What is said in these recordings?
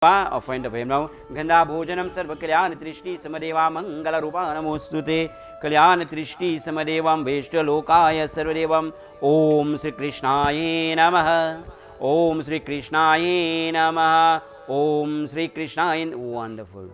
Offering of him now. Ganda Bhojanam Sarva Kalyan Trishti Samadeva Mangala Rupa Namostute Kalyan Trishti Samadevam Veshta Lokaya Sarvadevam Om Sri Krishnaya Namaha Om Sri Krishnaya Namaha Om Sri Krishnaya. Wonderful.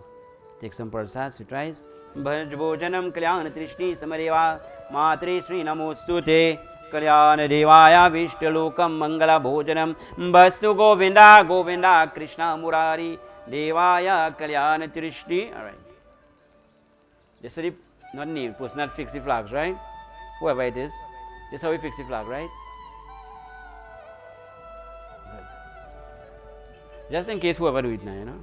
Take some prasad, tries. Bhaj Bhojanam Kalyan Trishti Samadeva Matri Sri Namostute Kalyan Devaya Vishthalokam Mangala Bhojanam Bastu Govinda Govinda Krishna Murari Devaya Kalyan Trishti. Alright. Just so not name, post not fix the flags, right? Whoever it is. This is how we fix the flag, right? Good. Just in case whoever do it now, you know.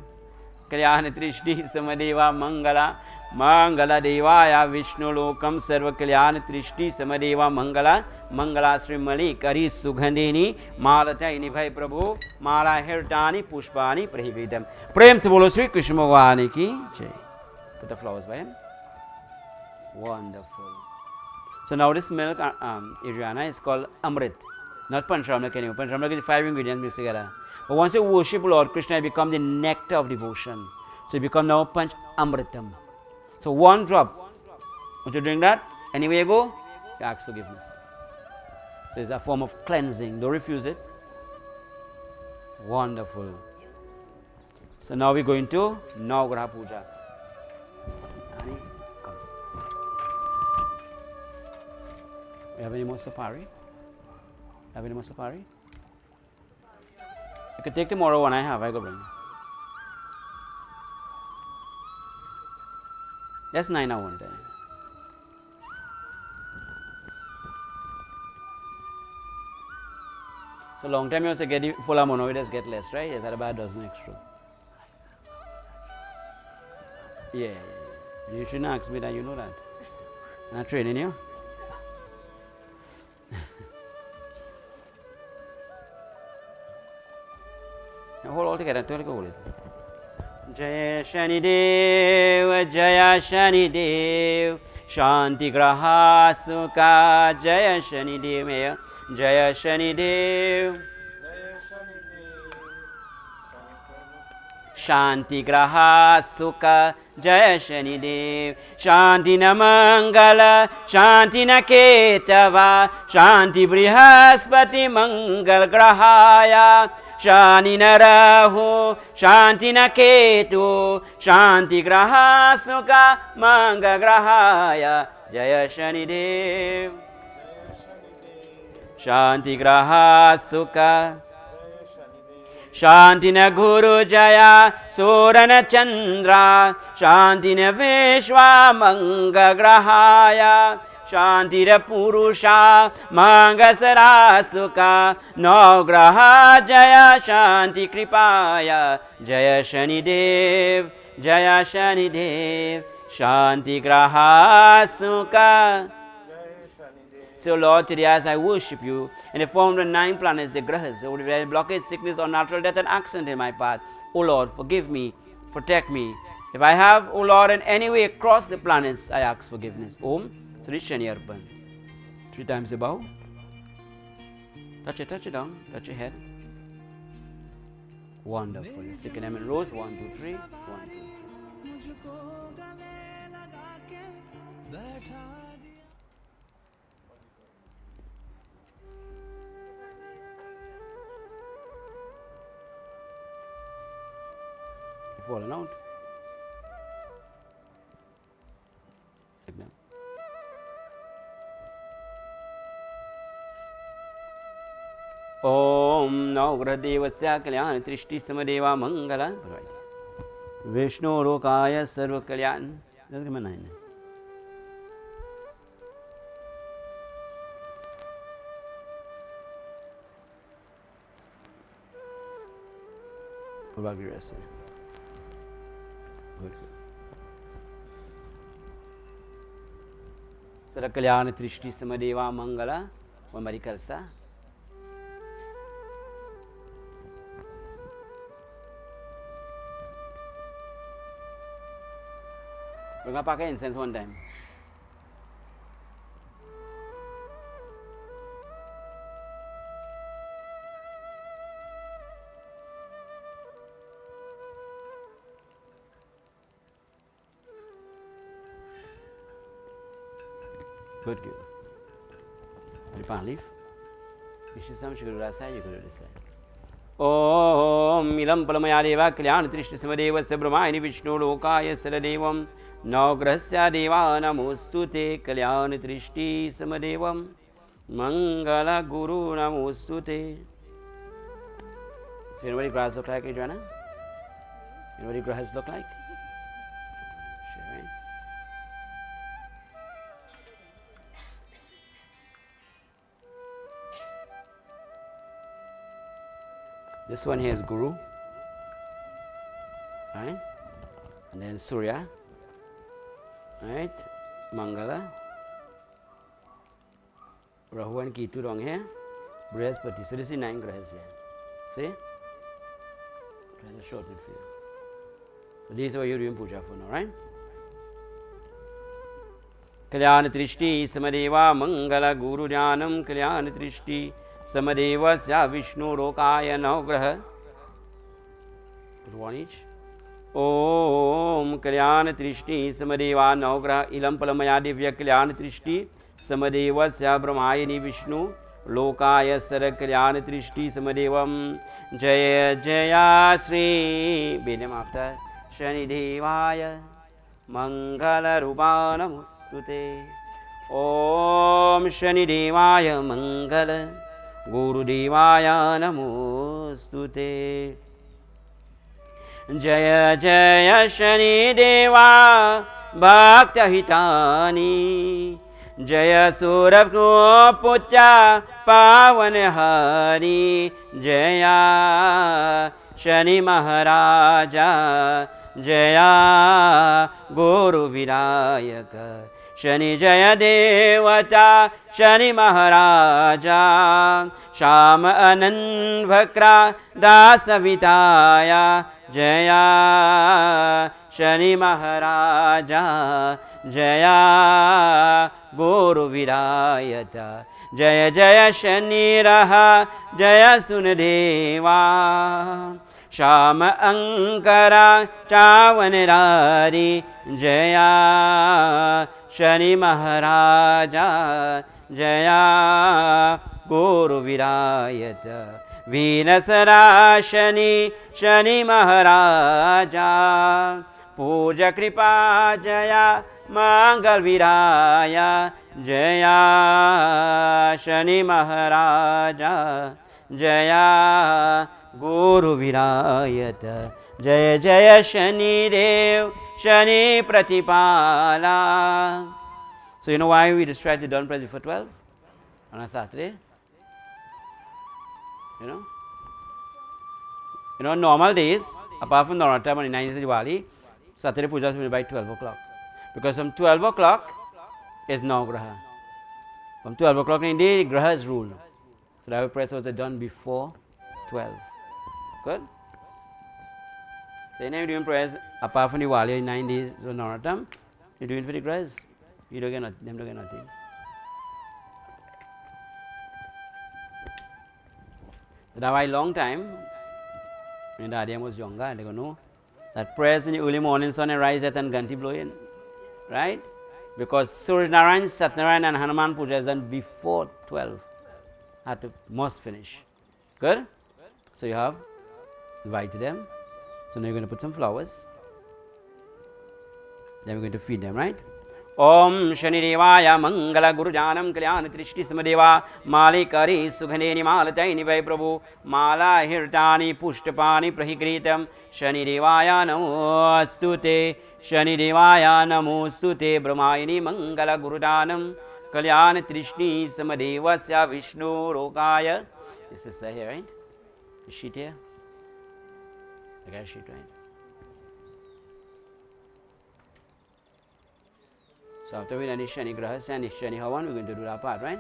Kalyan Trishti Samadeva Mangala Mangala Devaya Vishnu Lokam Sarva Kalyan Trishti Samadeva Mangala Mangala Sri Mali Kari Sugandhini Malata Inibhai Prabhu Mala Hertani Pushpani Prahividam. Prem se bolo Sri Krishna Bhagwan ki jai. Put the flowers by him. Wonderful. So now this milk, Adriana, is called Amrit. Not Panchamrik anymore. Panchamrik is 5 ingredients mixed together. But once you worship Lord Krishna, it becomes the nectar of devotion. So it becomes now Panch Amritam. So one drop. Once you drink that, anywhere you go, you ask forgiveness. So it's a form of cleansing. Don't refuse it. Wonderful. So now we're going to Navagraha Puja. Ani, come. You have any more sapari? Have any more sapari? You can take tomorrow one I have. I go bring. That's 9 hours one time. So long time you also get full amount, now it does get less, right? Yes, about a dozen extra. Yeah. You shouldn't ask me that, you know that. I'm not training you. Now hold all together, hold it. Jaya Shani Dev, Jaya Shani Dev, Shanti Graha Sukha, Jaya Shani Dev, Jaya Shani Dev, Shanti Graha Sukha, Jaya Shani Dev, Shanti Namangala, Shanti Naketava, Shanti Brihaspati Mangal Grahaya, Shanti Narahu, Shanti Naketu, Shanti Graha Sukha, Manga Grahaya, Jaya Shani Dev, Shanti Graha Sukha, Shanti na Guru Jaya, Surana Chandra, Shanti na Vishwa Manga Grahaya, Shanti ra Purusha, Manga Sarasukha, Navagraha Jaya, Shanti Kripaya, Jaya Shani Dev, Jaya Shani Dev, Shanti Graha Sukha. So Lord, today as I worship you, in the form of the 9 planets, the grahas, so there is blockage, sickness or natural death and accident in my path. O Lord, forgive me, protect me. If I have, O Lord, in any way across the planets, I ask forgiveness. Om Sri Shani Arpan. 3 times the bow. Touch it down, touch your head. Wonderful. Second name in rows. 1, 2, 3. 1, 2, 3. Fallen out. Signal. Om Navagraha Devasya Kalyan Trishti Samadeva Mangala. Vishnu Lokaya Sarva Kalyan. Just give me 9. Probably rest. Good. Sara Kalyana Trishti Samadeva Mangala. One Marikalsa. We're going to pack incense one time. Good, good. The palm leaf. You should some sugar right side, you go to this side. Om Ilam Palamayadeva Kalyan Trishti Samadeva Sabramaini Vishnu Lokaya Saradevam Nagrasya Deva Namostute Kalyan Trishti Samadevam Mangala Guru Namostute. So you know what your grass look like, Adriana? You know what your grass look like? Sure, right? This one here is Guru, right? And then Surya, right? Mangala, Rahu and Ketu wrong here, Brihaspati. So this is 9 grahas here. See? Trying to shorten it for you. So these are what you're doing puja for now, right? Kalyan Trishti Samadeva Mangala Guru Jnanam Kalyan Trishti Samadeva Sya Vishnu Lokaya Navgraha. Put one each. Om Kalyan Trishti Samadeva Navgraha Ilam Palamaya Divya Kalyan Trishti Samadeva Sya Brahmayani Vishnu Lokaya Sara Kalyan Trishti Samadevam Jaya Jaya Sri Bedam after Shani Devaya Mangala Rupanamustute. Om Shani Devaya Mangala Guru Devaya Namostute. Jaya Jaya Shani Deva Bhakta Hitani Jaya Surabhnu Pucha Pavan Hari Jaya Shani Maharaja Jaya Guru Virayaka Shani Jaya Devata Shani Maharaja Shama Anand Vakra Dasa Vitaya Jaya Shani Maharaja Jaya Guru Virayata Jaya Jaya Shani Raha Jaya Sunadeva Shama Ankara Chavanirari Jaya Shani Maharaja Jaya Guru Virayata Vinasara Shani Shani Maharaja Puja Kripa Jaya Mangal Viraya Jaya Shani Maharaja Jaya Guru Virayata Jaya Jaya Shani Dev Shani Pratipala. So you know why we distract the dawn prayer before 12 on a Saturday? You know, normal days, apart from Navratri and 9 days Diwali, Saturday puja will be by 12 o'clock. Because from 12 o'clock is Navgraha. From 12 o'clock in the day, Grahas rule. So our prayers was done before 12. Good? So anytime you're doing prayers, apart from Diwali, 9 days of Navratri, you're doing it for the Grahas. You don't get nothing, them don't get nothing. That was a long time, when Adriana was younger, and they go, no, that prayers in the early morning sun and rise at and Ganti blowing, right? Because Suraj Narayan, Satnarayan and Hanuman Puja is done before 12. Had to must finish. Good? So you have invited them. So now you're going to put some flowers. Then we're going to feed them, right? Om Shani Devaya Mangala Guru Janam Kalyan Trishti Samadeva Malikari Sughaneni Malataini Vai Prabhu Mala Hirtani Pushtapani Prahikritam Shani Devaya Namostute Shani Devaya Namostute Brahmayani Mangala Guru Janam Kalyan Trishti Samadeva Sya Vishnu Rokaya. This is here, right? The sheet here. I got a sheet, right? So after we done Shani Grahas and Shani Havan, we're going to do our part, right?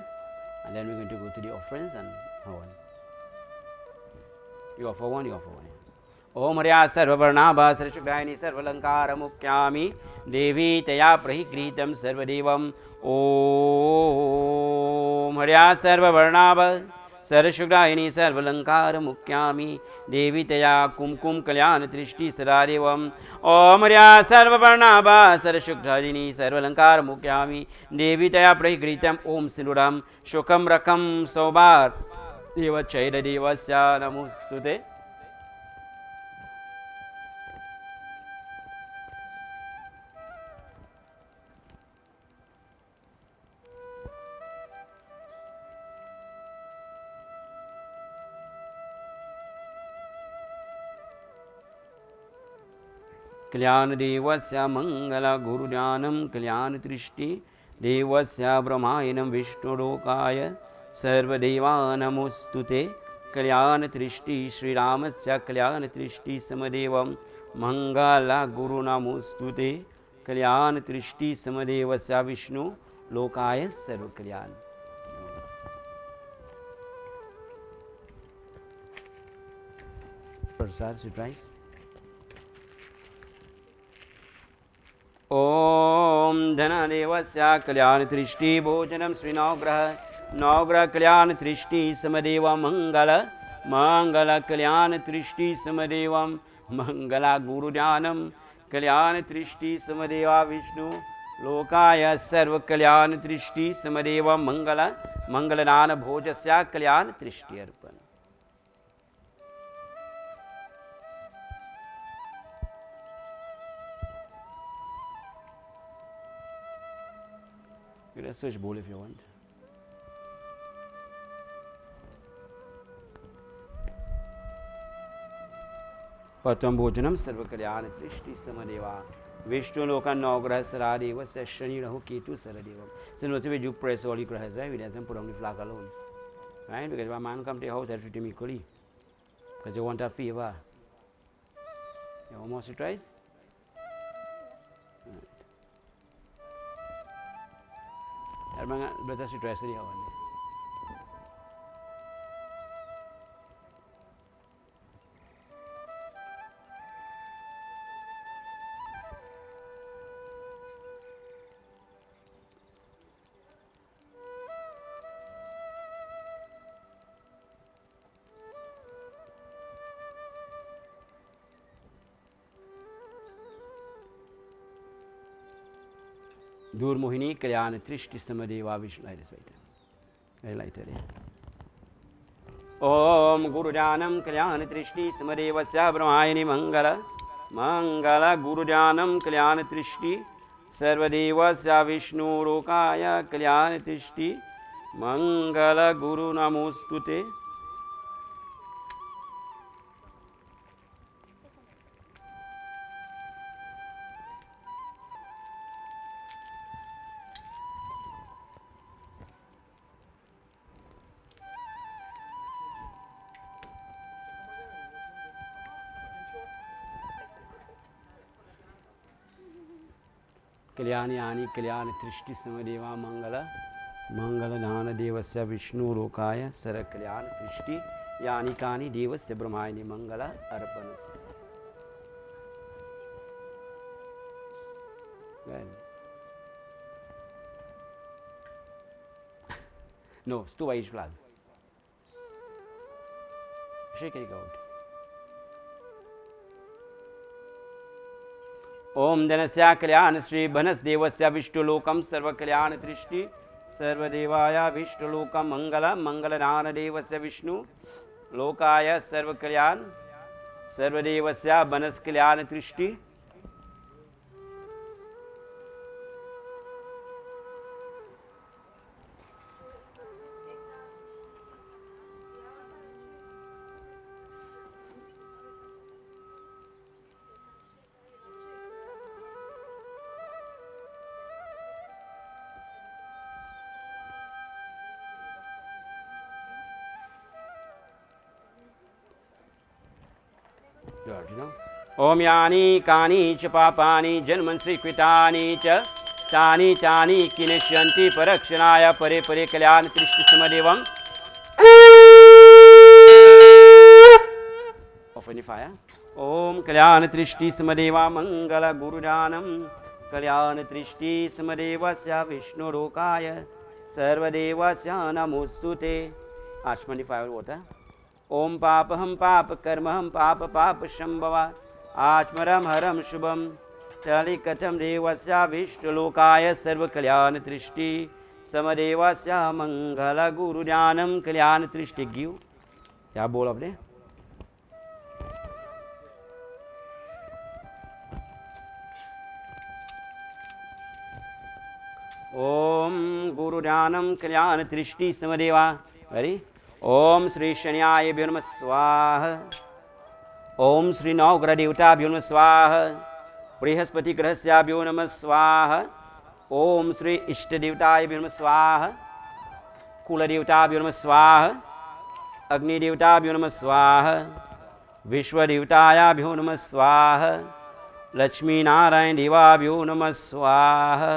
And then we're going to go to the offerings and Havan. You offer one, you offer one. Om Harya Sarva Varnabha Sarashukdayani Sarva Lankara Mukyami Devi Taya Prahikritam Sarva Devam Om Harya Sarva Varnabha सरशुग्रायिणी सर्वलङ्कारमुख्यामि देवी तया कुमकुम कल्याण दृष्टि सदा देवम् ॐ ह्र्या सर्ववर्णाभा सरशुग्रायिणी सर्वलङ्कारमुख्यामि देवी तया प्रगृहीतम् ॐ सिन्दूरं शुकं रकं सौभार देवचैरदेवस्य नमोऽस्तुते कल्याण देवस्य मंगल गुरुज्ञानं कल्याण दृष्टि देवस्य ब्रह्मायणं विष्णुलोकाय सर्वदेवा नमोस्तुते कल्याण दृष्टि श्रीरामस्य कल्याण दृष्टि समदेवं मंगल गुरु नमोस्तुते कल्याण दृष्टि समदेवस्य विष्णु लोकाय सर्व कल्याण प्रसाद surprise ओम धनदेवस्य कल्याण दृष्टि भोजनम श्री नवग्रह कल्याण दृष्टि समदेव मंगल मंगल कल्याण दृष्टि समदेव मंगल गुरुज्ञानम कल्याण दृष्टि समदेवा विष्णु लोकाय सर्व कल्याण दृष्टि समदेव मंगल मंगलनान भोजस्य कल्याण दृष्टि अर्पण You can switch bowl if you want. Patam bhojanam sarva kalyana drishti samadeva Vishnu lokan navgraha saradeva shani rahu ketu saradevam. So notice we do press all the grahas, right? We doesn't put on the flag alone. Right? Because when man come to your house, they treat him equally. Because they want a favor. You almost tries? Mga betul si dress dia awak ni. दूर मोहिनी कल्याण दृष्टि समदेवा विष्णु ओम गुरुज्ञानम कल्याण दृष्टि समदेवस्य ब्रह्मायिनी मंगल मंगल गुरुज्ञानम कल्याण दृष्टि सर्वदेवस्य विष्णु लोकाय कल्याण दृष्टि मंगल गुरु नमोस्तुते कल्याणी कल्याण दृष्टि समदेवा मंगल मंगल दान देवस्य Vishnu लोकाय sir कल्याण दृष्टि यानी कानी देवस्य ब्रह्मायिनी मंगल अर्पण No, it's two by each flag. Shake it out. ओम धनस्य कल्याण श्री बनस देवस्य विष्णुलोकम सर्व कल्याण दृष्टि सर्वदेवाय विष्णुलोकम मंगल मंगलनान देवस्य विष्णु लोकाय सर्व कल्याण सर्वदेवस्य बनस कल्याण दृष्टि ओम यानी कानी च पापानि जन्मंसि कृतानि च तानि तानि किनेष्यन्ति परक्षणाय परे परे कल्याण दृष्टि समदेवं Open the fire. ओम कल्याण दृष्टि समदेवा मंगल गुरुदानम कल्याण दृष्टि समदेवस्य विष्णुलोकाय सर्वदेवस्य नमोस्तुते Ashmani 5 water. Om Papaham Papa Karmaham Papa Papa Shambhava Ashmaram Haram Shubham Talikatam Devasya Vishtulokaya Sarva Kalyan Trishti Samadevasya Mangala Guru Dhyanam Kalyan Trishti give. क्या बोल आपने ओम गुरु ध्यानम कल्याण दृष्टि समदेवा हरि ओम श्री शन्याय नमः स्वाहा ओम श्री नवग्रह देवताभ्यो नमः स्वाहा बृहस्पति ग्रहस्याभ्यो नमः स्वाहा ओम श्री इष्ट देवताय नमः स्वाहा कुल देवताभ्यो नमः स्वाहा अग्नि देवताभ्यो नमः स्वाहा विश्व देवतायाभ्यो नमः स्वाहा लक्ष्मी नारायण देवाभ्यो नमः स्वाहा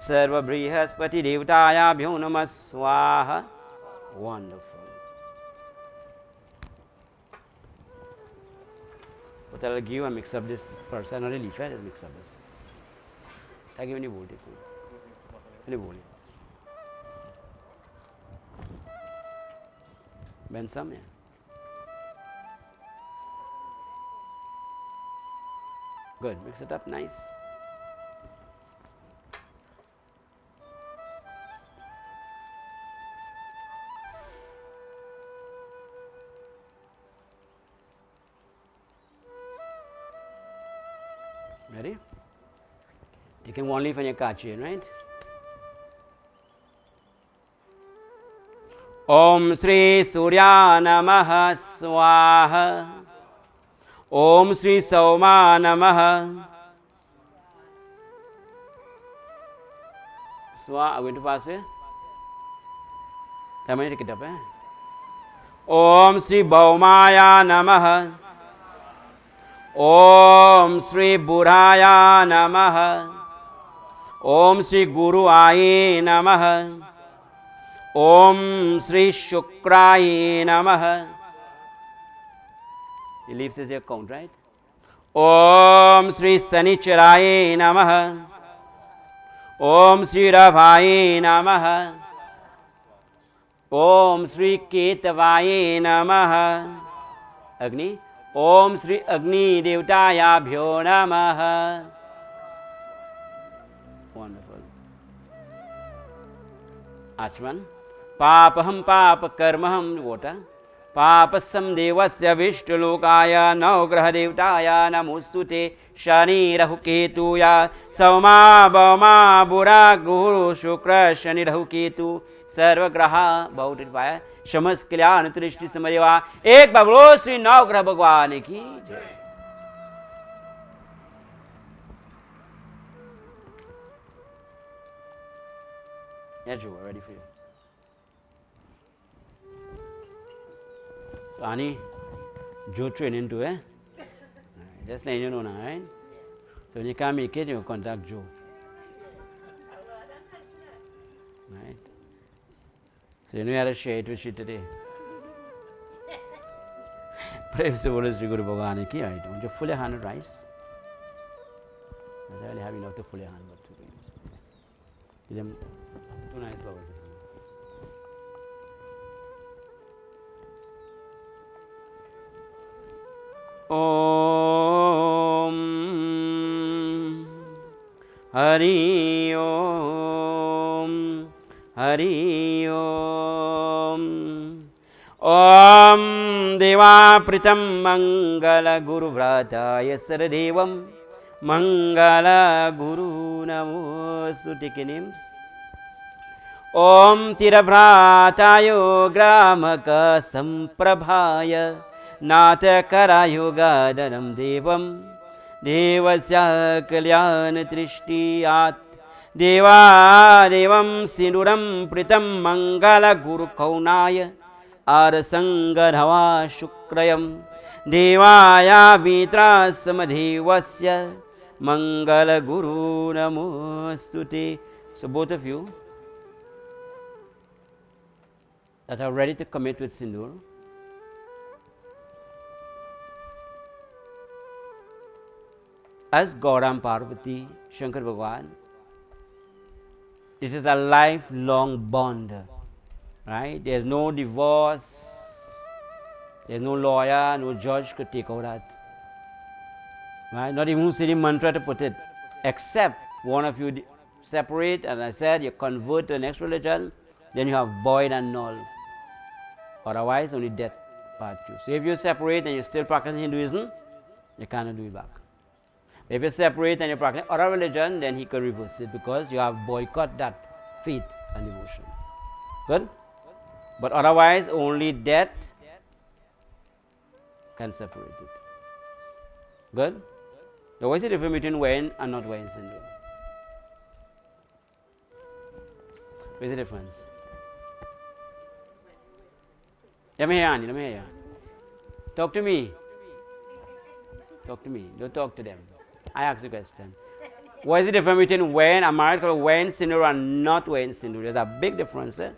सर्व बृहस्पति देवतायाभ्यो नमः स्वाहा. Wonderful. But I'll give a mix up this person, not really fair, mix up this. I give any voltage. Any voltage. Bend some, yeah. Good, mix it up nice. Ready? Taking one leaf and your card chain, right? Om Sri Surya Namaha Swaha. Om Sri Sauma Namaha. Swaha, are we going to pass here? Can I take it up? Om Sri Bhaumaya Namaha. Om Sri Buraya Namaha. Om Sri Guru Aye Namaha. Om Sri Shukraye Namaha. He leaves his account, right? Om Sri Sanicharaye Namaha. Om Sri Ravaye Namaha. Om Sri Ketavaye Namaha. Agni. Om Sri Agni Devtayabhyo Namaha. Wonderful. Achman. Papaham Papa Karmaham water. Papasam Devasya Vishtulokaya Navgraha Devtaya Namostute Shani Rahuketuya Sauma Bhauma Bura Guru Shukra Shani Rahuketu सर्वग्रह बहुत पाया समस्त कल्याण दृष्टि समझवा एक बार बोलो श्री नवग्रह भगवान की जय. Yeah, Joe, ready for you. So, Ani, Joe train into it. Just let you know now, right? So when you can't make it, you contact Joe. Right? So you know you had to share it with you today. Pray for the Sri Guru Bhagwan ki. I want you fully handed rice. I really have enough to fully handle two things. Give them two nice bubbles. Om Hari Om Hari Om Om Deva Pritam Mangala Guru Vrataya Saradevam Mangala Guru Namo Sutikinim Om Tirabhratayo Gramaka Samprabhaya Natakarayo Gadanam Devam Devasya Kalyan Trishtiyat Deva Devam Sinuram Pritam Mangala Guru Kaunaya Arasangadhava Shukrayam Devaya Vitra Samadhivasya Mangala Guru Namostute. So both of you that are ready to commit with Sindur, as Gauram Parvati, Shankar Bhagwan, this is a lifelong bond, Right? There's no divorce. There's no lawyer, no judge could take out that. Right? Not even city mantra to put it. Except one of you separate, as I said, you convert to the next religion, then you have void and null. Otherwise, only death part you. So if you separate and you still practice Hinduism, you cannot do it back. If you separate and you practice other religion, then he can reverse it because you have boycott that faith and devotion. Good? But otherwise, only death can separate it. Good? So what is the difference between wearing and not wearing sindoor? What is the difference? Let me hear Andy, let me hear you. Talk to me. Talk to me. Don't talk to them. I ask the question. What is the difference between wearing a married couple wearing sindoor and not wearing sindoor? There's a big difference, and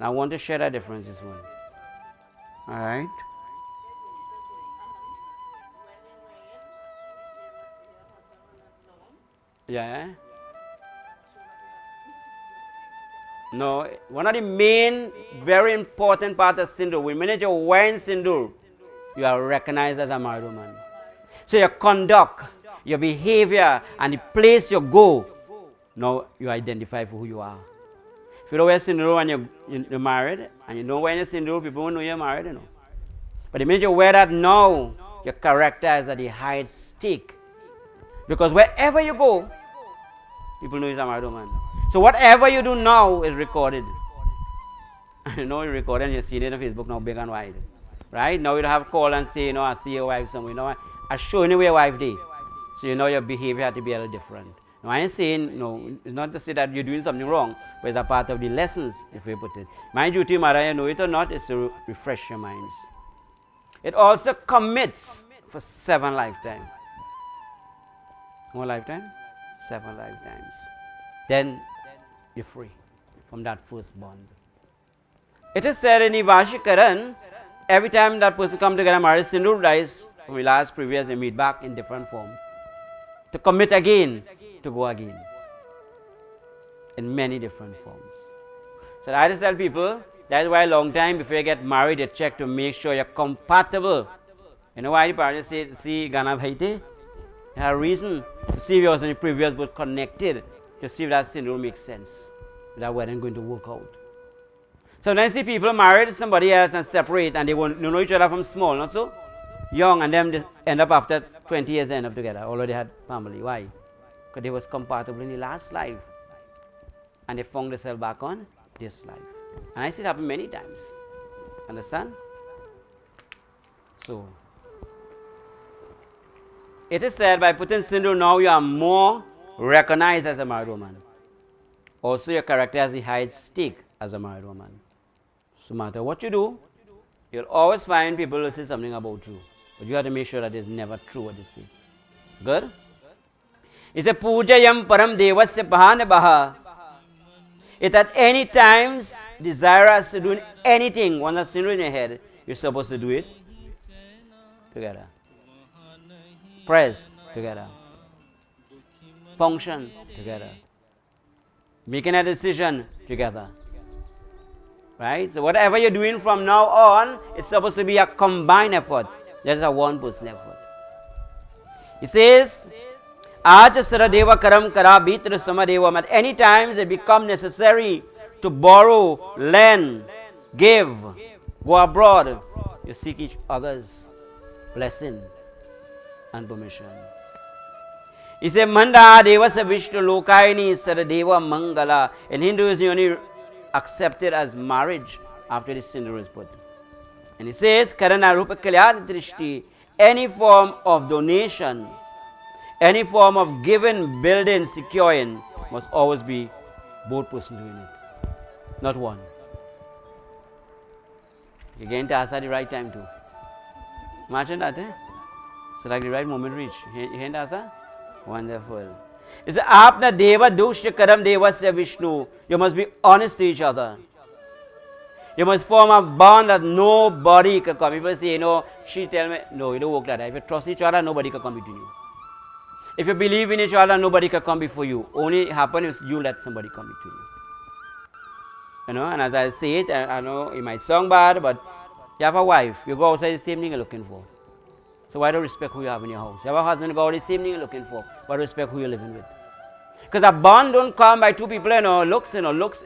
I want to share that difference this morning. Alright? Yeah. No, one of the main, very important part of sindoor, when you're wearing sindoor, you are recognized as a married woman. So your conduct, your behavior, and the place you go, now you identify for who you are. If you don't wear sindoor when you're married, and you don't wear any sindoor, people won't know you're married, you know. But the minute you wear that now, your character is at the highest stake. Because wherever you go, people know you're a married woman. So whatever you do now is recorded. You know you're recorded and you see it on Facebook now big and wide. Right? Now you don't have to call and say, I see your wife somewhere. I show you where your wife did. So you know your behavior had to be a little different. Now I ain't saying, it's not to say that you're doing something wrong, but it's a part of the lessons, if we put it. My duty, whether you know it or not, is to refresh your minds. It also commits for 7 lifetimes. One lifetime? 7 lifetimes. Then you're free from that first bond. It is said in Ivashikaran, every time that person comes together, marriage, sindoor dies from the last previous, they meet back in different form. To commit again, to go again. In many different forms. So I just tell people, that's why a long time before you get married, you check to make sure you're compatible. You know why the parents say, see, Gana Bhaite? You have a reason to see if you was in the previous but connected, to see if that sindoor makes sense. That wedding going to work out. Sometimes see people married to somebody else and separate and they won't know each other from small, not so? Young, and them just end up after 20 years they end up together, already had family. Why? Because they was compatible in the last life. And they found themselves back on this life. And I see it happen many times. Understand? So, it is said by putting sindoor now you are more recognized as a married woman. Also your character has the highest stake as a married woman. So no matter what you do, you'll always find people who say something about you. But you have to make sure that it's never true what they say. Good? It's a pujayam param devasya bahanabaha. If at any times desirous to do anything, one that's in your head, you're supposed to do it together. Prayers together. Function together. Making a decision together. Right? So whatever you're doing from now on, it's supposed to be a combined effort. That's a one-person effort. He says, Ajasara deva karam kara bitra samadevam. At any times it becomes necessary to borrow, lend, give, go abroad. You seek each other's blessing and permission. He said, Manda devasa vishnu lokayani saradeva mangala. In Hinduism, you only accepted as marriage after the sindoor is put. And he says, Karana rupa kalyana drishti, any form of donation, any form of giving, building, securing, must always be both persons doing it, not one. You're going to ask at the right time too. Imagine that, eh? So like the right moment reach. You going to ask? Wonderful. It's Apna Deva Dushya Karam Devasya Vishnu. You must be honest to each other. You must form a bond that nobody can come. People say, she tell me, no, you don't work like that. If you trust each other, nobody can come between you. If you believe in each other, nobody can come before you. Only happen if you let somebody come between you. And as I say it, I know it might sound bad, but you have a wife, you go outside, the same thing you're looking for. So why don't respect who you have in your house? You have a husband, you go out, the same thing you're looking for. Why respect who you're living with? Because a bond don't come by two people, looks,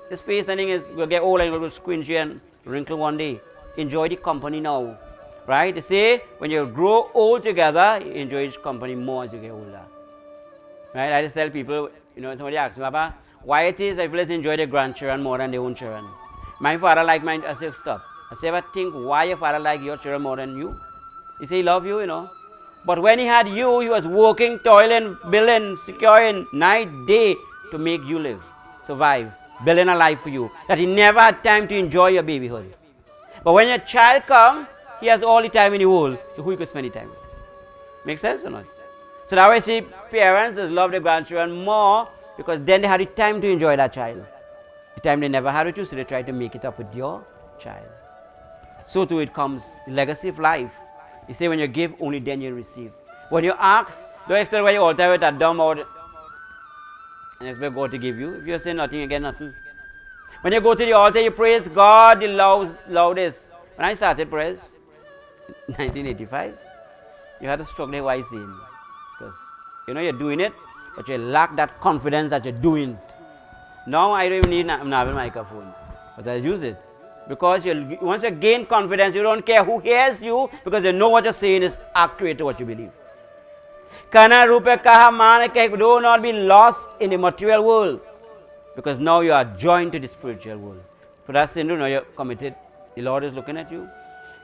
this face, I think we'll get old and we'll squingy and wrinkle one day. Enjoy the company now, right? They say when you grow old together, you enjoy each company more as you get older. Right? I just tell people, somebody asks me, Papa, why it is that people enjoy their grandchildren more than their own children. My father like mine. I say, stop. I say, ever think why your father like your children more than you? He say he love you, But when he had you, he was working, toiling, building, securing night, day to make you live, survive, building a life for you. That he never had time to enjoy your babyhood. But when your child comes, he has all the time in the world. So who you could spend the time with? Make sense or not? So now I see parents just love their grandchildren more because then they had the time to enjoy that child. The time they never had with you, so they try to make it up with your child. So too it comes, the legacy of life. You say when you give, only then you receive. When you ask, don't expect why you altar with that dumb out and expect God to give you. If you say nothing, you get nothing. When you go to the altar, you praise God the loudest. When I started praise, 1985, you had to struggle while saying. Because you're doing it, but you lack that confidence that you're doing it. Now I don't even need a microphone, but I use it. Because once you gain confidence, you don't care who hears you because you know what you're saying is accurate to what you believe. Kana rupe kaha man ke, do not be lost in the material world because now you are joined to the spiritual world. For that sin, now you're committed. The Lord is looking at you.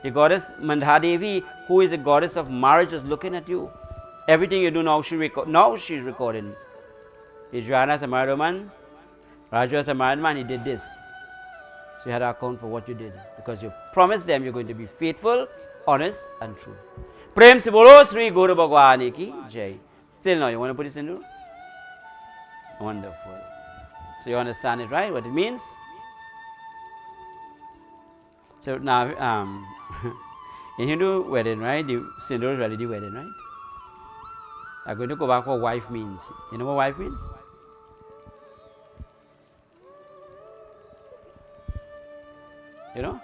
The goddess Mandhadevi, who is the goddess of marriage, is looking at you. Everything you do now, she's recording. Adriana is a married woman. Raju is a married man. He did this. So you had to account for what you did because you promised them you're going to be faithful, honest, and true. Prem se bolo Sri Guru Bhagwan ki Jai. Still now, you want to put this in? Wonderful. So you understand it, right? What it means? So now, in Hindu wedding, right? The sindoor is already the wedding, right? I'm going to go back what wife means. You know what wife means? You know?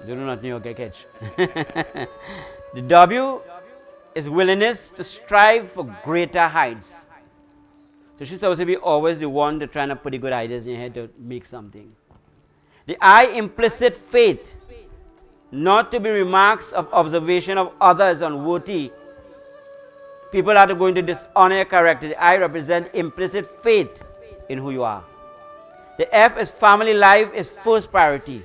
You do not know, okay, catch. The W is willingness to strive for greater heights. So she's supposed to be always the one to try to put the good ideas in your head to make something. The I, implicit faith, not to be remarks of observation of others unworthy. People are going to dishonor your character. The I represent implicit faith in who you are. The F is family life is first priority.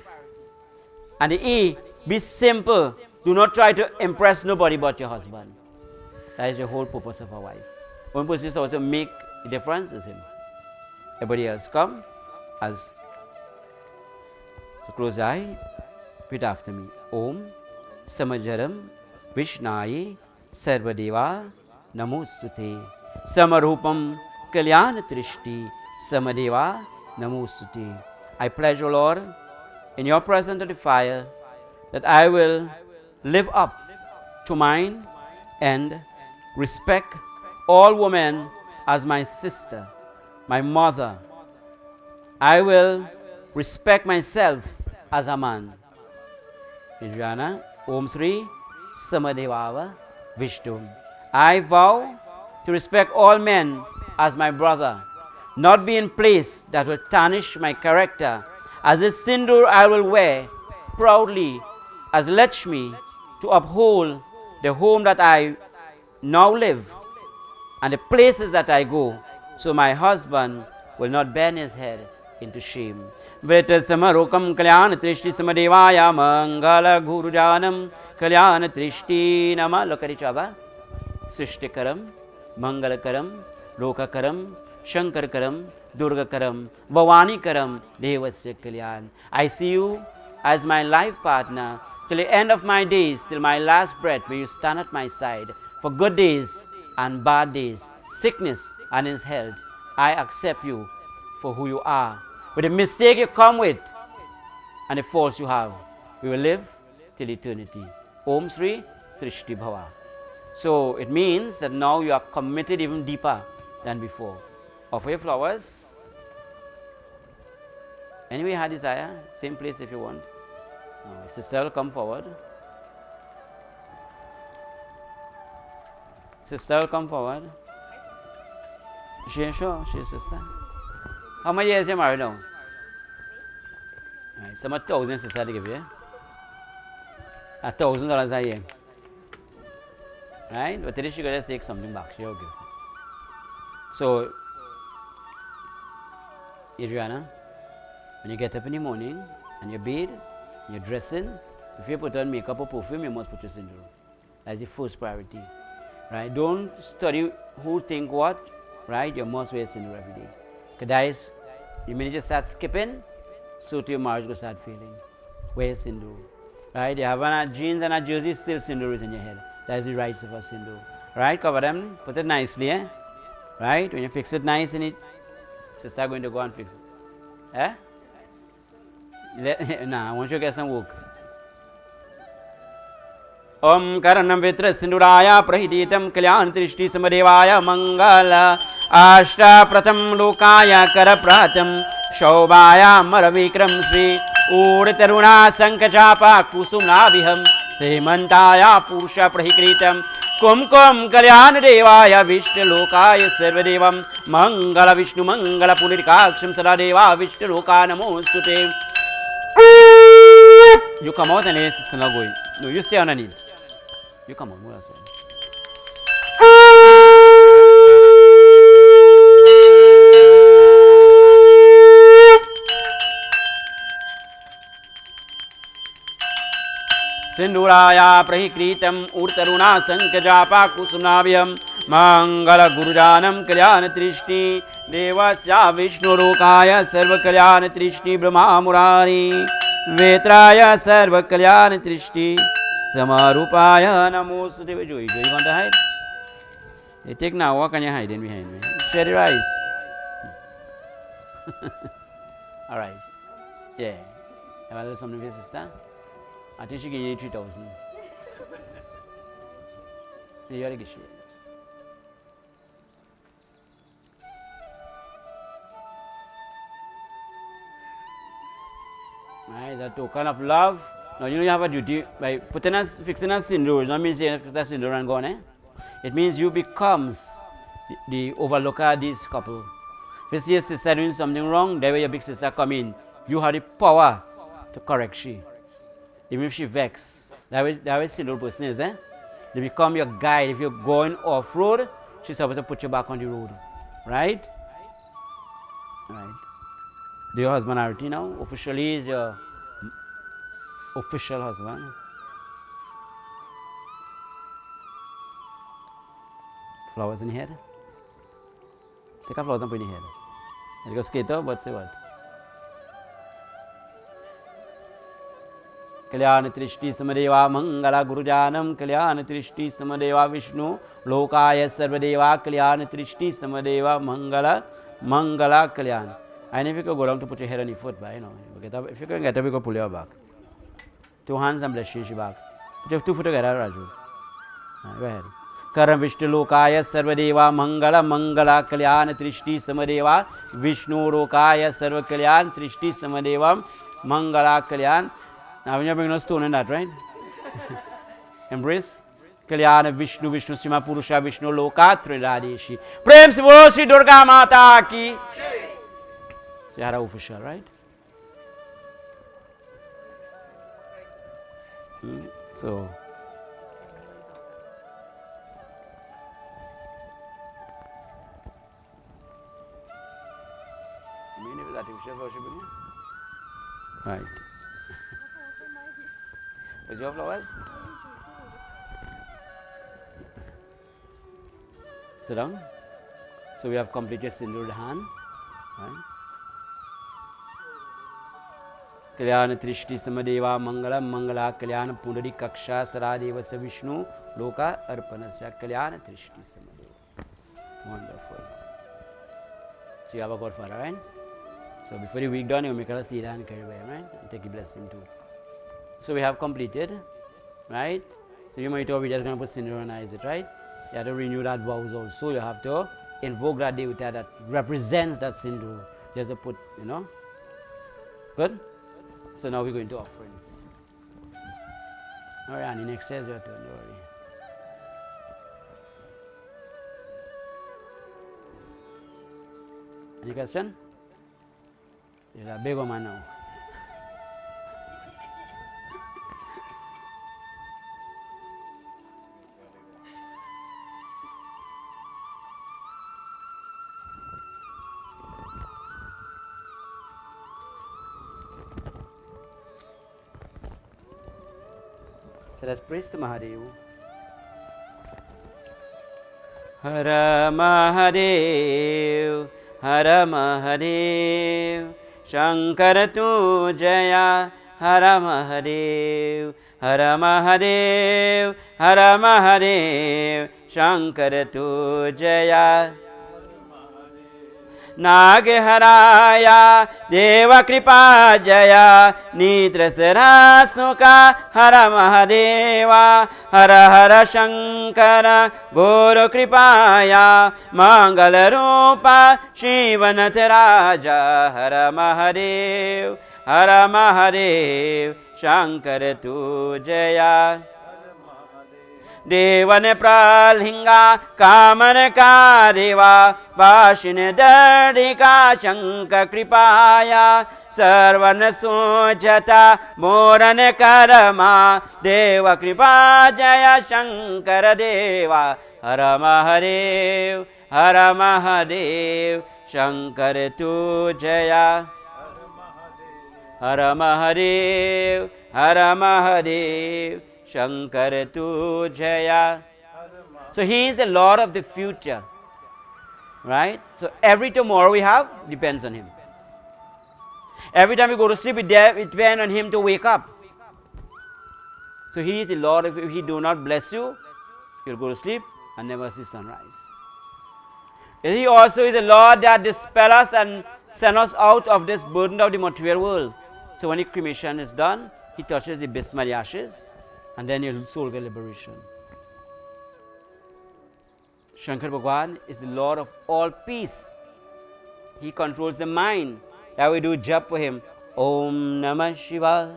And the E, be simple. Do not try to impress nobody but your husband. That is the whole purpose of a wife. One person is also make the difference is him. Everybody else come as. So close the eye. Repeat after me. Om Samajaram Vishnaye Sarvadeva Namostute Samarupam Kalyana Trishti Samadeva Namostute. I pledge, O Lord, in your presence of the fire, that I will live up to mine and respect all women as my sister, my mother. I will respect myself as a man. Adriana, Om Sri Samadevava Vishnu. I vow to respect all men as my brother, not be in place that will tarnish my character. As a sindoor I will wear proudly as Lakshmi to uphold the home that I now live and the places that I go, so my husband will not bend his head into shame. Veta samarokam kalyana trishti samadevaya mangala gurujanam kalyana trishti nama. Look at each other. Srishtikaram, Mangalakaram, Lokakaram, Shankarkaram, Durgakaram, Bhavanikaram, Devasya Kalyan. I see you as my life partner till the end of my days, till my last breath, may you stand at my side for good days and bad days, sickness and in health. I accept you for who you are. With the mistake you come with and the faults you have, we will live till eternity. Om Sri Trishti Bhava. So it means that now you are committed even deeper than before. Offer your flowers. Anyway, have desire, same place if you want. Now, sister will come forward. Sister will come forward. She's sister. How many years you married now? Right, some $1,000 sister to give you. $1,000 a year. Right? But today she got to take something back. She'll give. So, Adriana, when you get up in the morning and you bathe, you're dressing, if you put on makeup or perfume, you must put your sindoor. That's the first priority. Right? Don't study who think what. Right? You must wear sindoor every day. Because that is, the minute you start skipping, so to your marriage will start failing. Wear sindoor. Right? You have on a jeans and a jersey, still sindoor is in your head. That is the rights of a sindoor. Right? Cover them, put it nicely, eh? Right? When you fix it nice in it, sister going to go and fix it. Eh? Nah, I want you to get some work. Om Karanam Vitra Sinduraya Prahiditam Kalyan Trishti Samadevaya Mangala Ashta Pratham Lokaya Karapratam Shobhaya Maravikram Sri Udataruna Sankachapa Kusumna Viham Semantaya Purusha Prahikritam Kumkum Kalyan Devaya Vishnu Lokaya Sarvadevam Mangala Vishnu Mangala Punirikaksham Saradeva Vishnu Loka Namostute. You come out and it's not going. No, you stay underneath. You come on, what else? Sinduraya Prahikritam Urtaruna Sankajapa Kusumnavyam Mangala Gurujanam Kalyana Trishti Devasya Vishnu Lokaya Sarva Kalyana Trishti Brahma Murari Vetraya Sarva Kalyana Trishti Samarupaya Namostute. Joy, you want to hide? You take now, what can you hide in behind me? Share your eyes. Alright. Yeah. Have I done something for your sister? I think she gave you 3,000. You are a gift. Right, the token of love. Now you know you have a duty by putting us, fixing us sindoor. It doesn't mean saying that sindoor and gone. It means you becomes the overlooker of this couple. If you see your sister doing something wrong, there where your big sister come in. You have the power to correct she. Even if she vex. That way sindoor person is, eh? They become your guide. If you're going off road, she's supposed to put you back on the road. Right? Right. Do your husband already now? Officially is your official husband. Flowers in the head? Take a flowers and put in the head. You go skater, but say what? Kalyana Trishti Samadeva Mangala Gurujanam Kalyana Trishti Samadeva Vishnu Lokaya Sarvadeva Kalyana Trishti Samadeva Mangala Kalyana. And if you can go down to put your head on your foot, but you know, if you can get up, you can pull your back. 2 hands and bless you back. Put your 2 foot together, Raju. Right, go ahead. Karam Vishnu Lokaya Sarvadeva Mangala Kalyana Trishti Samadeva Vishnu Lokaya Sarva Kalyan Trishti Samadeva Mangala Kalyan. Now when you bring no stone in that, right? Embrace. Kalyana Vishnu Sima Purusha Vishnu Loka Tridadeshi. Prem Sivo Sri Durga Mata Ki. So you had an official, right? So I mean, if it's artificial worshiping, right? Where's your flowers? Sit down. So we have completed sindoor hand, right? Kalyana Trishti Samadeva Mangala Kalyana Pundari Kaksha Saradeva Vishnu Loka Arpanasya Kalyana Trishti Samadeva. Wonderful. So you have a godfather, right? So before the week done, you make a seed and carry away, right? And take a blessing too. So we have completed, right? So you might have we just going to put sindoor on eyes, right? You have to renew that vows also. You have to invoke that devata that represents that sindoor. Just to put, you know. Good? So now we're going to offerings. All right, Annie, next year is your turn, don't worry. Any question? You're a big woman now. So let's praise to Mahadev. Hara Mahadev, Hara Mahadev, Shankar tu Jaya, Hara Mahadev, Hara Mahadev, Hara Mahadev, Shankar tu Jaya. Nagharaya Deva Kripa Jaya Nitra Sarasuka Hara Mahadeva Hara Hara Shankara Guru Kripaya Mangala Rupa Shivanataraja Hara Mahadev Hara Mahadev Shankar tu Jaya. Devan प्रालिंगा common कारिवा वाशिन दर्दिका शंक कृपाया servant सोचता मोरन करमा देव कृपा जय शंकर देवा हर महादेव शंकर तू जया हर Mahadev Shankar tu Jaya. So he is the Lord of the future. Right? So every tomorrow we have depends on him. Every time we go to sleep, it depends on him to wake up. So he is the Lord. If he do not bless you, you'll go to sleep and never see sunrise. And he also is the Lord that dispels us and sends us out of this burden of the material world. So when the cremation is done, he touches the bhasma, the ashes, and then your soul get liberation. Shankar Bhagwan is the Lord of all peace. He controls the mind. That we do jap for him. Om Namah Shivaya.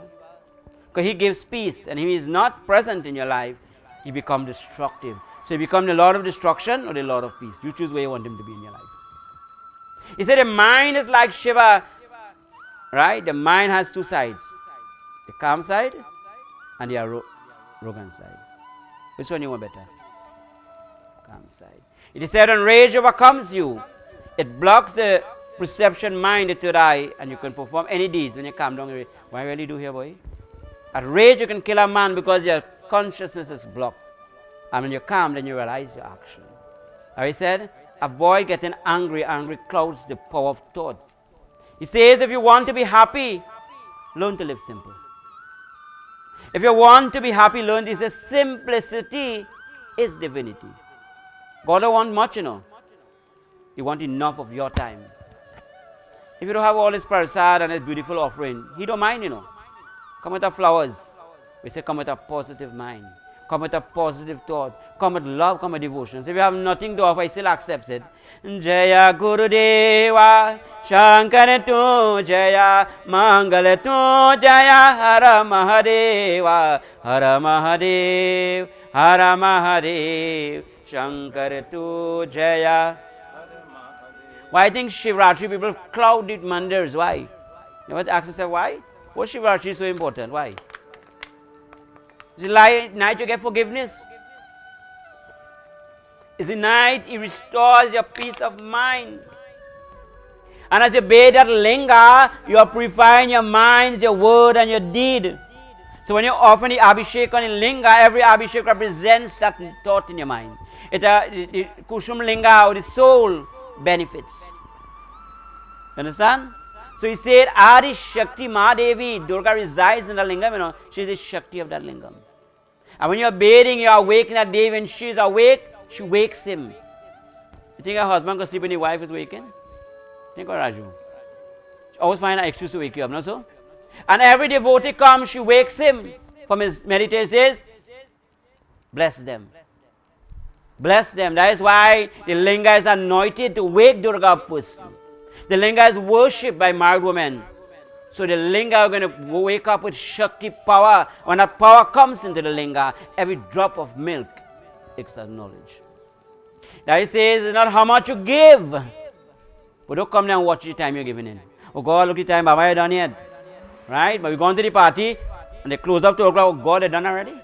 Because he gives peace, and if he is not present in your life, he becomes destructive. So you become the Lord of destruction or the Lord of peace. You choose where you want him to be in your life. He said the mind is like Shiva. Right? The mind has two sides. The calm side and the arrogant side. Which one you want better? Calm side. It is said when rage overcomes you, it blocks the perception mind, the third eye, and you can perform any deeds when you calm down. What you really do here, boy? At rage you can kill a man because your consciousness is blocked. And when you're calm, then you realize your action. He said, avoid getting angry. Angry clouds the power of thought. He says, if you want to be happy, learn to live simple. If you want to be happy, learn this. Simplicity is divinity. God don't want much, He wants enough of your time. If you don't have all his prasad and his beautiful offering, he don't mind, Come with the flowers. We say come with a positive mind. Come with a positive thought. Come with love, come with devotion. So if you have nothing to offer, he still accepts it. Jaya Guru Deva, Shankar tu Jaya, Mangala tu Jaya, Hara Mahadeva, Hara Mahadev, Hara Mahadev, Shankar tu Jaya. Why I think Shivratri people cloud it mandirs? Why? You know what ask yourself why? Why Shivratri is so important? Why? Is the night you get forgiveness? Is the night it restores your peace of mind? And as you bathe that linga, you are purifying your mind, your word, and your deed. So when you offer the abhishek on the linga, every abhishek represents that thought in your mind. The kushum linga or the soul benefits. You understand? So he said, Adi Shakti Mahadevi, Durga resides in the lingam, she is the Shakti of that lingam. And when you are bathing, you are awakening that day. When she is awake, she wakes him. You think a husband can sleep when his wife is waking? Think of Raju. She always find an excuse to wake you up, not so? And every devotee comes, she wakes him from his meditation, says, bless them. Bless them. That is why the linga is anointed to wake Durga up first. The linga is worshipped by married women. So the linga are going to wake up with Shakti power. When that power comes into the linga, every drop of milk is acknowledged. Now he says, it's not how much you give, but don't come down and watch the time you're giving in. Oh God, look at the time, Baba, you're done yet. Right? But we're going to the party, and they close up 2 o'clock. Oh God, they're done already.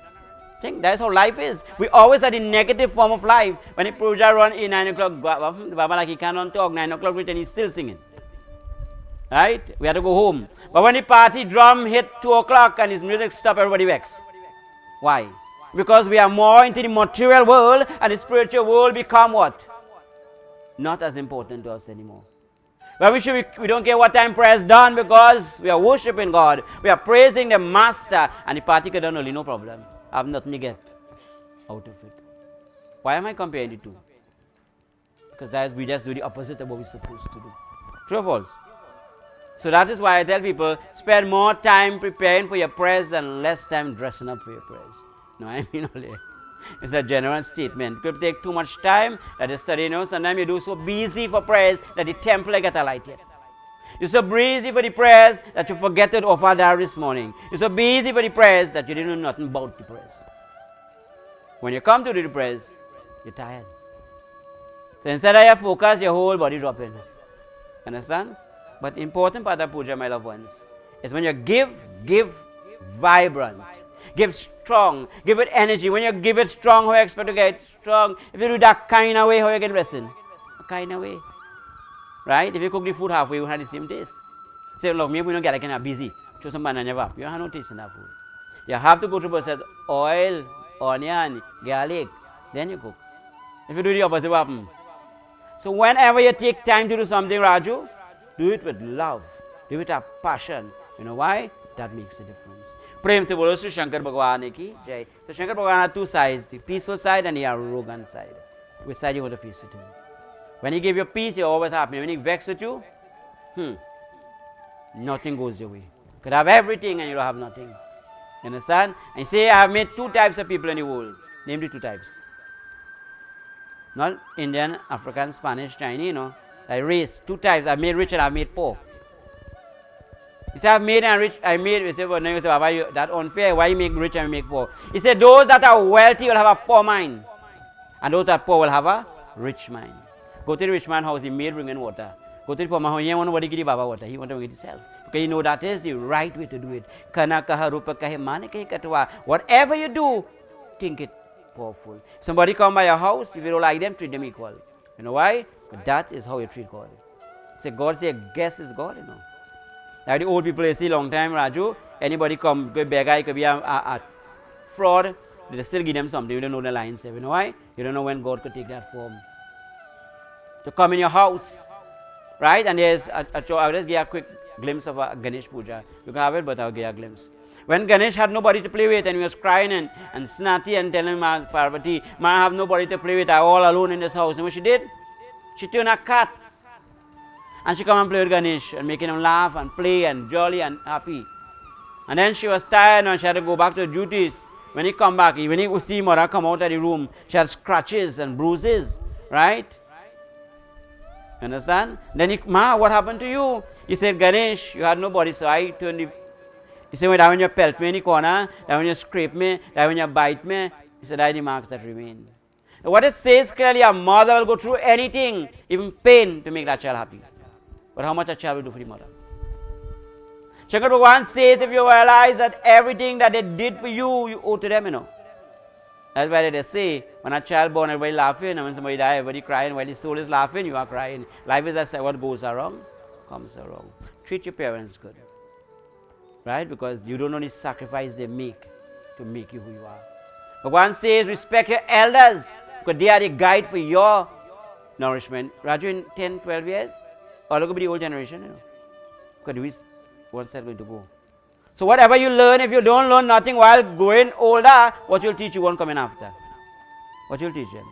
Think that's how life is. We always have the negative form of life. When the puja run in 9 o'clock, Baba like he can't talk, 9 o'clock, and he's still singing. Right? We have to go home. But when the party drum hit 2 o'clock and his music stop, everybody vexed. Why? Because we are more into the material world, and the spiritual world become what? Not as important to us anymore. But we don't care what time prayer is done, because we are worshiping God. We are praising the Master, and the party can done only, no problem. I have nothing to get out of it. Why am I comparing the two? Because we just do the opposite of what we're supposed to do. True or false? So that is why I tell people, spend more time preparing for your prayers than less time dressing up for your prayers. No, I mean only. It's a general statement. It could take too much time that you study, sometimes you do so busy for prayers that the temple get a light yet. You're so busy for the prayers that you forget to offer that this morning. You're so busy for the prayers that you didn't know nothing about the prayers. When you come to do the prayers, you're tired. So instead of your focus, your whole body drop in. Understand? But the important part of puja, my loved ones, is when you give vibrant. Give strong. Give it energy. When you give it strong, how you expect to get strong? If you do that kind of way, how you get blessing? A kind of way. Right? If you cook the food halfway, you have the same taste. Say, look, maybe we don't get like a busy. Throw some banana in your wrap. You don't have no taste in that food. You have to go through the process: oil, onion, garlic. Then you cook. If you do the opposite, what happens? So whenever you take time to do something, Raju, do it with love. Do it with a passion. You know why? That makes a difference. Prem se bolo Sri Shankar Bhagwan ki jai. So Shankar Bhagwan has two sides, the peaceful side and the arrogant side. Which side you want to peace with him? When he give you peace, you're always happy. When he vex with you, nothing goes your way. You could have everything and you don't have nothing. You understand? And you say, I have made 2 types of people in the world. Name the 2 types. Not Indian, African, Spanish, Chinese, I race 2 types. I've made rich and I've made poor. He said, I've made and rich, I made. We say, well, you say, Baba, that's unfair. Why you make rich and make poor? He said, those that are wealthy will have a poor mind. And those that are poor will have a rich mind. Go to the rich man's house, he made bring in water. Go to the poor man's house, he don't want nobody to give Baba water. He wants to bring it himself. Because you know that is the right way to do it. Kana kaha rupa kahe mane kahe katwa. Whatever you do, think it powerful. If somebody come by your house, if you don't like them, treat them equal. You know why? Because that is how you treat God. Say, God say, guest is God, Like the old people, they say long time, Raju, anybody come, good beggar, it could be a fraud, they still give them something. You don't know the lines. You know why? You don't know when God could take that form. To come in your house, right? And there's I'll just give a quick glimpse of a Ganesh puja. You can have it, but I'll give a glimpse. When Ganesh had nobody to play with and he was crying and snotty and telling Parvati, I have nobody to play with, I'm all alone in this house. And what she did? She turned a cat. And she come and play with Ganesh and making him laugh and play and jolly and happy. And then she was tired and she had to go back to her duties. When he come back, when he would see Mother come out of the room, she had scratches and bruises, right? You understand? Then he, Ma, what happened to you? He said, Ganesh, you had nobody, so I turned the... He said, well, that when you pelt me in the corner, that when you scrape me, that when you bite me, he said, I the marks that remain. What it says clearly, a mother will go through anything, even pain, to make that child happy. But how much a child will do for the mother? Shankar Bhagwan says, if you realize that everything that they did for you, you owe to them, That's why they say, when a child born, everybody laughing, and when somebody dies, everybody crying. While the soul is laughing, you are crying. Life is as what goes wrong, comes wrong. Treat your parents good. Right? Because you don't know the sacrifice they make to make you who you are. Bhagwan says, respect your elders, because they are the guide for your nourishment. Raju, in 10, 12 years, all going to be the old generation, Because what's that going to go? So whatever you learn, if you don't learn nothing while growing older, what you'll teach you won't come in after. What you'll teach them?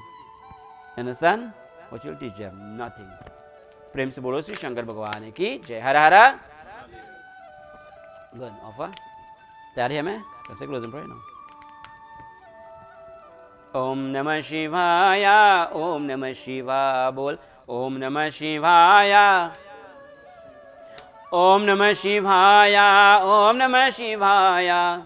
Understand? What you'll teach them? Nothing. Prem se bolo Sri Shankar Bhagwan ki jai. Hara Hara. Good. Offer. Tayar hai main? Kaise close and pray now. Om Namah Shivaya. Om Namah Shivaya. Bol. Om Namah Shivaya. Om Namah Shivaya, Om Namah Shivaya.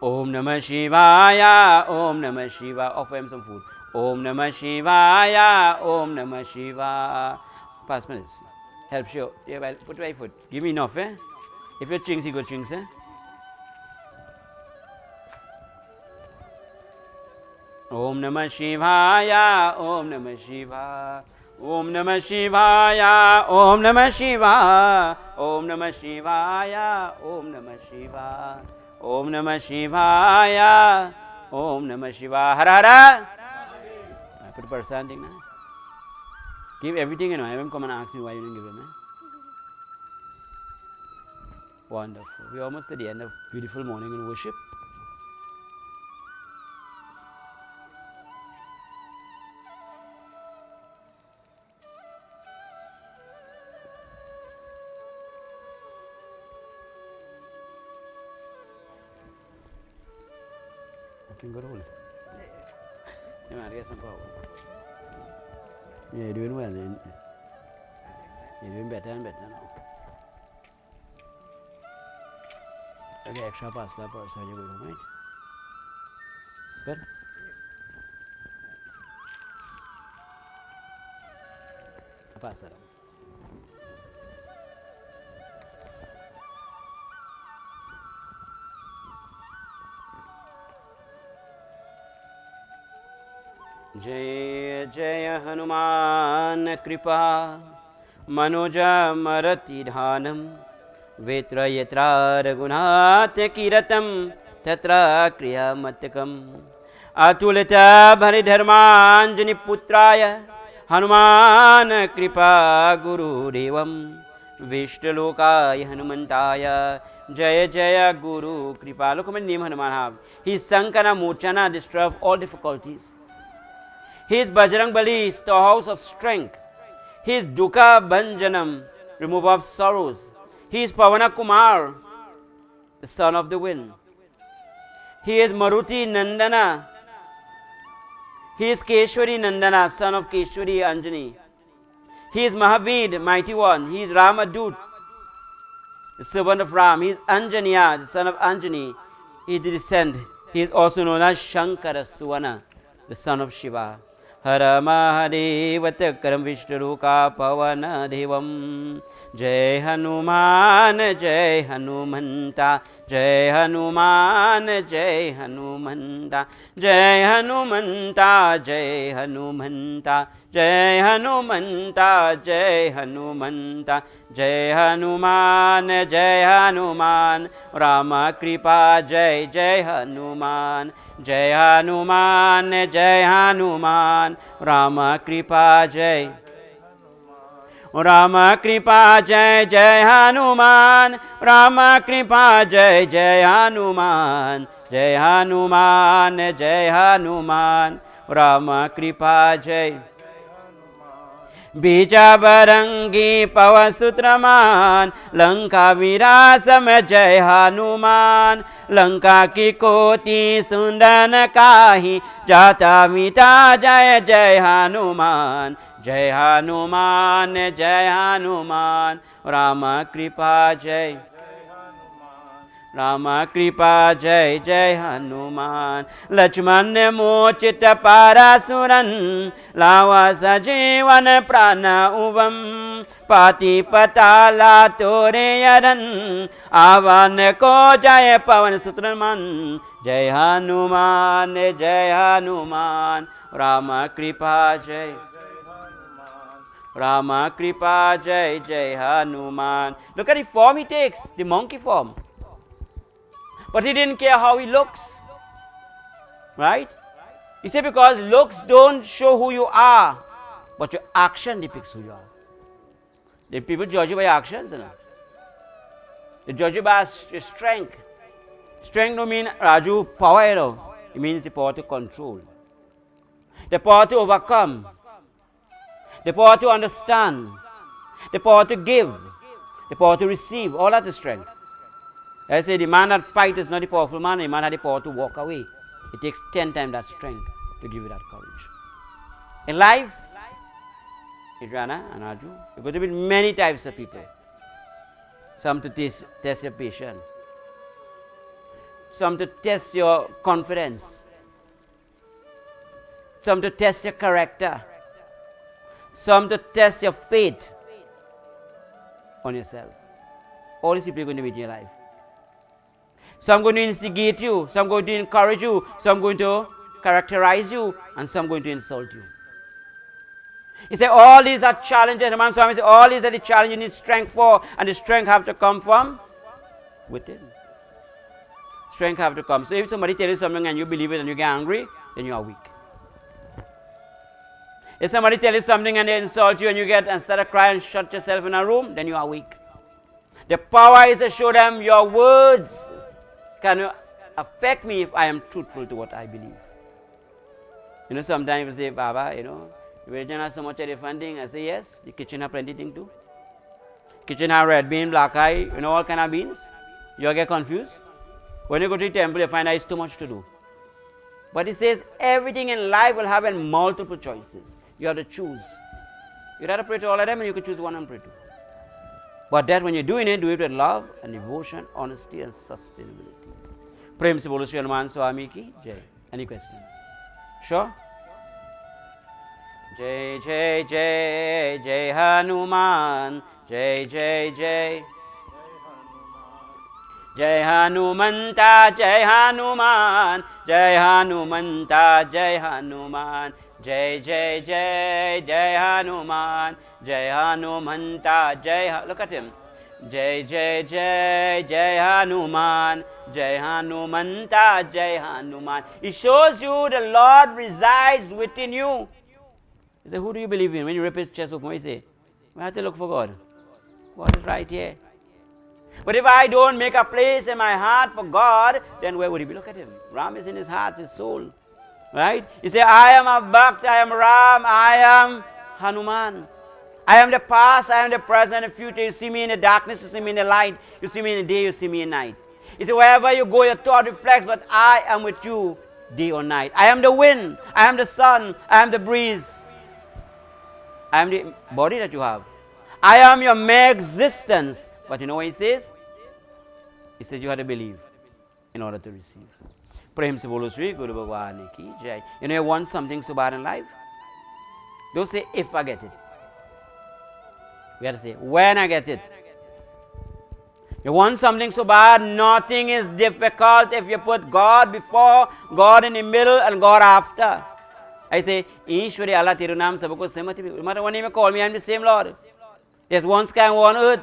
Om Namah Shivaya, Om Namah Shivaya. Offer him some food. Om Namah Shivaya, Om Namah Shivaya. Pass me this. Help you. Yeah, well, put my foot. Give me enough, eh? If you're drinks, you go drinks, eh? Om Namah Shivaya, Om Namah Shivaya. Om Namah Shivaya, Om Namah Shivaya. Om Namah Shivaya, Om Namah Shivaya. Om Namah Shivaya, Om Namah Shivaya. Hara Hara. Put a person thing now. Give everything, you know. Everyone come and ask me why you didn't give him, eh? Wonderful. We're almost at the end of beautiful morning in worship. I can go roll. Yeah, you're doing well. You're doing better and better now. Okay, extra pasta per side you go, right? Good? Pass that on. जय जय हनुमान कृपा मनोजा मरति धानम वेत्र यत्र रघुनाथ कीरतम तत्र क्रियामतकम अतुलित बलिधर्मांजनी पुत्राय हनुमान कृपा गुरुदेवम विष्णुलोकाय हनुमंताय जय जय guru kripa. Look how many names Hanuman have. He is Sankara Mochana, destroyer of all difficulties. He is Bajrang Bali, storehouse of strength. He is Dukkha Bhanjanam, remover of sorrows. He is Pavana Kumar, the son of the wind. He is Maruti Nandana. He is Keshwari Nandana, son of Keshwari Anjani. He is Mahavir, mighty one. He is Ramadut, the servant of Ram. He is Anjaniya, the son of Anjani. He is the descendant. He is also known as Shankara Suvana, the son of Shiva. Hara Mahadeva Takram Vishnuruka Pavana Devam. Jai Hanuman, Jai Hanumanta, Jai Hanuman, Jai Hanumanta, Jai Hanumanta, Jai Hanumanta, Jai Hanumanta, Jai Hanumanta, Jai Hanuman, Jai Hanuman, Rama Kripa, Jai Jai Hanuman, Jai Hanuman, Jai Hanuman, Rama Kripa, Jai Rama Kripa Jai Jai Hanuman, Rama Kripa Jai Jai Hanuman, Jai Hanuman, Jai Hanuman, Rama Kripa Jai. Bija Barangi Pavasutraman, Lanka Virasam Jai Hanuman, Lanka ki koti Sundana Kahi, Jata Mita Jai Jai Hanuman, Jai Hanuman, Jai Hanuman, Rama Kripa Jai. Rama Kripa Jai Jai Hanuman, Lakshmana Mochita Parasuran, Lava Sajivan Prana Uvam, Pati Patala Tore Yaran, Avan Ko Jai Pavan Sutraman, Jai Hanuman, Jai Hanuman, Rama Kripa Jai. Rama Kripa Jai Jai Hanuman. Look at the form he takes, the monkey form. But he didn't care how he looks. Right? You see, because looks don't show who you are, but your action depicts who you are. The people judge you by actions, you know? They judge you by your strength. Strength don't mean Raju power, you know? It means the power to control, the power to overcome, the power to understand, the power to give, the power to receive. All that is strength. I say the man that fights is not the powerful man, the man has the power to walk away. It takes 10 times that strength to give you that courage. In life, Adriana and Raju, you're going to meet many types of people. Some to test your patience. Some to test your confidence. Some to test your character. Some to test your faith on yourself. All these people are going to meet in your life. Some going to instigate you, some going to encourage you, some going to characterize you, and some going to insult you. He said all these are challenges. Hanuman Swami said all these are the challenges you need strength for, and the strength have to come from within. Strength have to come. So if somebody tells you something and you believe it and you get angry, then you are weak. If somebody tells you something and they insult you and you get and start to cry and shut yourself in a room, then you are weak. The power is to show them your words can affect me if I am truthful to what I believe. You know, sometimes you say, Baba, you know, you have so much of the funding. I say, yes, the kitchen have plenty thing too. Kitchen have red bean, black eye, you know, all kind of beans. You get confused. When you go to the temple, you find out it's too much to do. But it says everything in life will have multiple choices. You have to choose. You have to pray to all of them and you can choose one and pray to. But that when you're doing it, do it with love and devotion, honesty and sustainability. Prem se bolo Shri Hanuman Swami ki Jai. Any question? Sure? Jai Jai Jai Jai Hanuman Jai Jai Jai Jai Hanumanta Jai Hanuman Jai Hanumanta Jai Hanuman Jai Jai Jai Jai Hanuman Jai Hanumanta Jai. Look at him. Jai Jai Jai Jai Hanuman Jai Hanumanta Jai Hanuman. It shows you the Lord resides within you. He said, who do you believe in? When you rip his chest open, what do you say? I have to look for God. God is right here. But if I don't make a place in my heart for God, then where would he be? Look at him. Ram is in his heart, his soul. Right? He said, I am a Bhakt, I am Ram, I am Hanuman. I am the past, I am the present and the future. You see me in the darkness, you see me in the light. You see me in the day, you see me in night. He said, wherever you go, your thought reflects, but I am with you day or night. I am the wind, I am the sun, I am the breeze. I am the body that you have. I am your mere existence. But you know what he says? He says you have to believe in order to receive. Prem se bolo Shri Guru Bhagwan ki Jai. You know you want something so bad in life? Don't say if I get it. We have to say when I get it. You want something so bad, nothing is difficult if you put God before, God in the middle and God after. I say, Ishwari Allah Tirunam Sabako Semati. No matter what name you call me, I am the same Lord. There's one sky and one earth.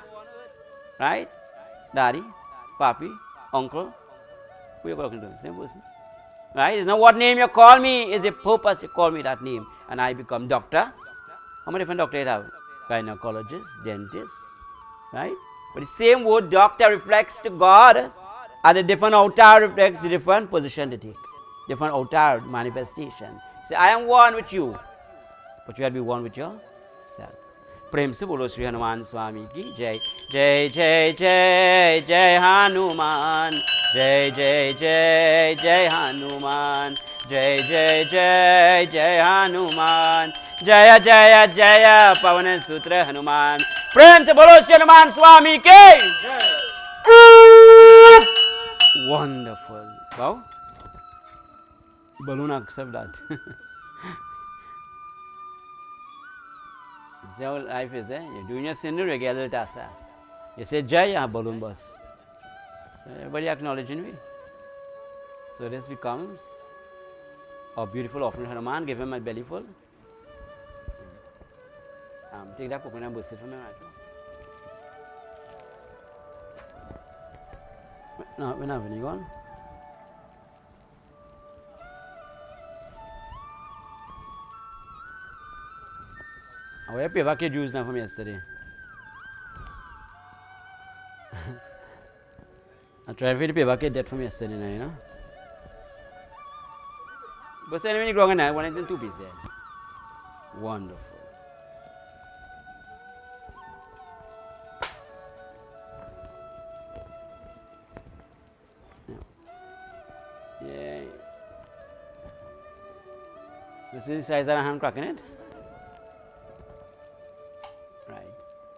Right? Daddy, Papi, Uncle. Who are you talking to? Same person. Right? It's not what name you call me, it's the purpose you call me that name. And I become doctor. How many different doctors you have? Gynecologist, dentist. Right? But the same word doctor reflects to God, and the different avatar reflects the different position to take. Different avatar manifestation. Say, I am one with you. But you have to be one with yourself. Prem se bolo Shri Hanuman Swami ki Jai. Jai Jai Jai Jai Hanuman Jai Jai Jai Jai Hanuman Jai Jai Jai Jai Hanuman Jaya Jaya Jaya Pavan Sutra Hanuman. Prem se bolo Shri Hanuman Swami ki Jai. Wonderful. Wow. Balloon accept that. See how life is there? You're doing your sinner, you get a little tassa. You say Jai, you have balloon bus. So everybody acknowledging me. So this becomes a beautiful offering. Hanuman, give him my belly full. Take that coconut and boost it for me, right? No, we're not having you gone. I have paper kid juice now from yesterday. I tried to feed the paper kid dead from yesterday now, you know. But anyway, when you grow now, 1 and 2 pieces. Wonderful. Yeah. You see the size of the hand cracking it?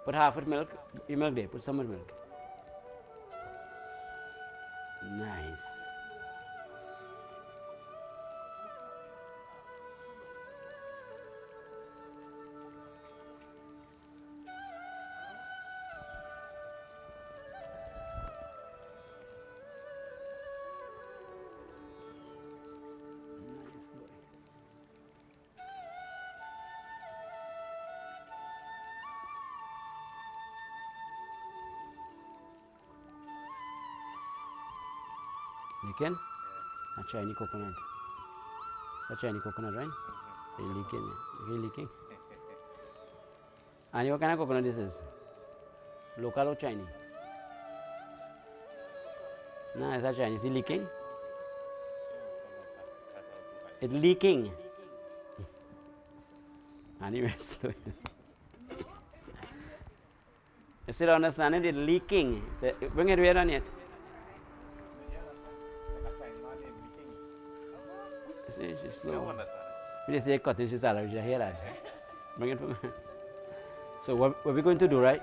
Put half with milk. You milk there. Put some with milk. Nice. You can? A Chinese coconut. A Chinese coconut, right? You're leaking. You're leaking. And what kind of coconut this is? Local or Chinese? No, it's a Chinese. It's leaking? It's leaking. Anyway, so you still understand it? It's leaking. So bring it here on it. See, she's slow. We say cutting, she's out of your hair. Bring it from her. So what we're going to do, right?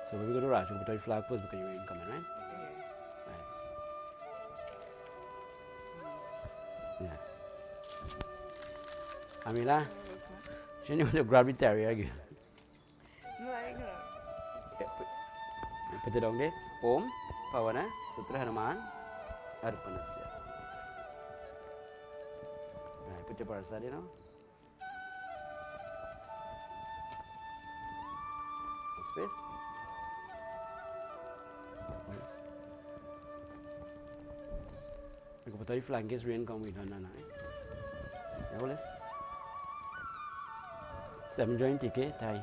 So we're going to do, Raj, we'll put our flag first because you're incoming, right? Right. Yeah. Amila, she knew to grab the terrier again. No, I ain't gonna. Put it down there. Om, Pavana, Sutra Hanuman, Arpanasya. Right, put your parasad, Space. Yes. Aku put your flankes rain come with Nana. Yeah, 7 joint ticket, Thai.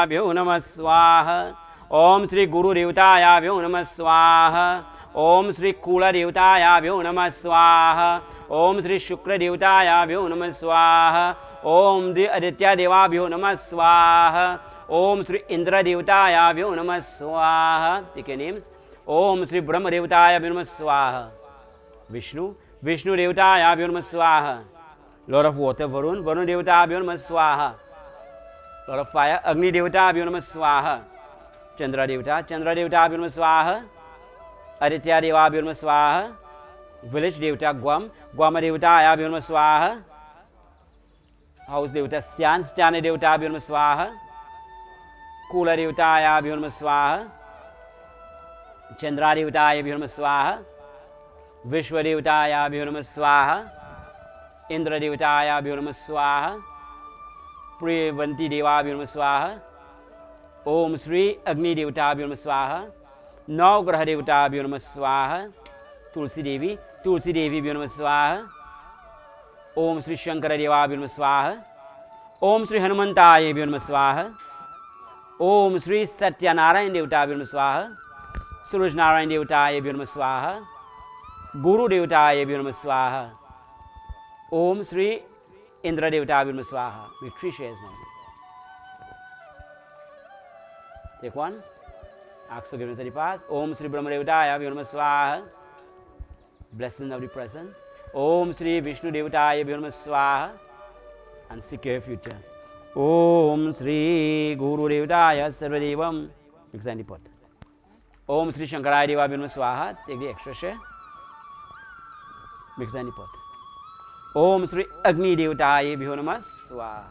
भ्यो नमः स्वाहा। ओम श्री गुरुदेवताभ्यो नमः स्वाहा। ओम श्री कुलदेवताभ्यो नमः स्वाहा। ओम श्री शुक्रदेवताभ्यो नमः स्वाहा। ओम श्री आदित्यदेवाभ्यो नमः स्वाहा। ओम श्री इंद्रदेवताभ्यो नमः स्वाहा। Take names. ओम श्री ब्रह्मदेवताभ्यो नमः स्वाहा। विष्णु देवताभ्यो नमः स्वाहा। लॉर्ड ऑफ वाटर वरुण देवताभ्यो नमः स्वाहा। लॉर्ड ऑफ फायर अग्नि देवताभ्यो नमः स्वाहा। चंद्र देवताभ्यो नमः स्वाहा। आदित्य देवाभ्यो नमः स्वाहा। विलेज देवता ग्वाम देवताभ्यो नमः स्वाहा। हाउस देवता स्त्यान देवताभ्यो नमः स्वाहा। कुल देवताभ्यो नमः स्वाहा। चंद्र देवताभ्यो नमः स्वाहा। विश्व देवताभ्यो नमः स्वाहा। इंद्र देवताभ्यो नमः स्वाहा। प्रियवंती देवाभ्यो नमः स्वाहा। ओम श्री अग्नि देवताभ्यो नमः स्वाहा। नवग्रह देवताभ्यो नमः स्वाहा। तुलसी देवी नमः स्वाहा। ओम श्री शंकर देवाभ्यो नमः स्वाहा। ओम श्री हनुमंताय नमः स्वाहा। ओम श्री सत्यनारायण देवताभ्यो नमः स्वाहा। सूरज नारायण देवताय नमः स्वाहा। गुरु देवताय नमः स्वाहा। ओम श्री इंद्र देवताभ्यो नमः स्वाहा। With 3 shares now. Take one. Ask forgiveness at the past. Om Shri Brahma Devataya Namaः Swaha. Blessings of the present. Om Shri Vishnu Devataya Namaः Swaha. And secure future. Om Shri Guru Devataya Sarvadevam. Mix and the pot. Om Shri Shankaraya Deva Namaः Swaha. Take the extra share. Mix and the pot. Om Shri Agni Devataya Namaः Swaha.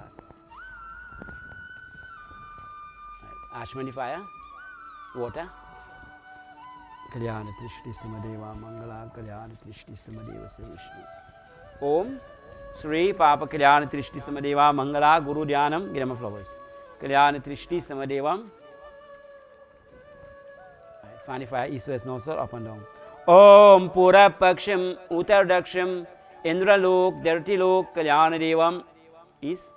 Ashmani fire. Water. Kalyana Trishti Samadeva Mangala Kalyana Trishti Samadeva Vishnu. Om Shri Papa Kalyana Trishti Samadeva Mangala Guru Dhyanam. Give them flowers. Kalyana Trishti Samadevam. Funny fire, east, west, north, south, up and down. Om Pura Paksham Uttar Daksham Indra Lok Dirty Lok Kalyana Devam. East.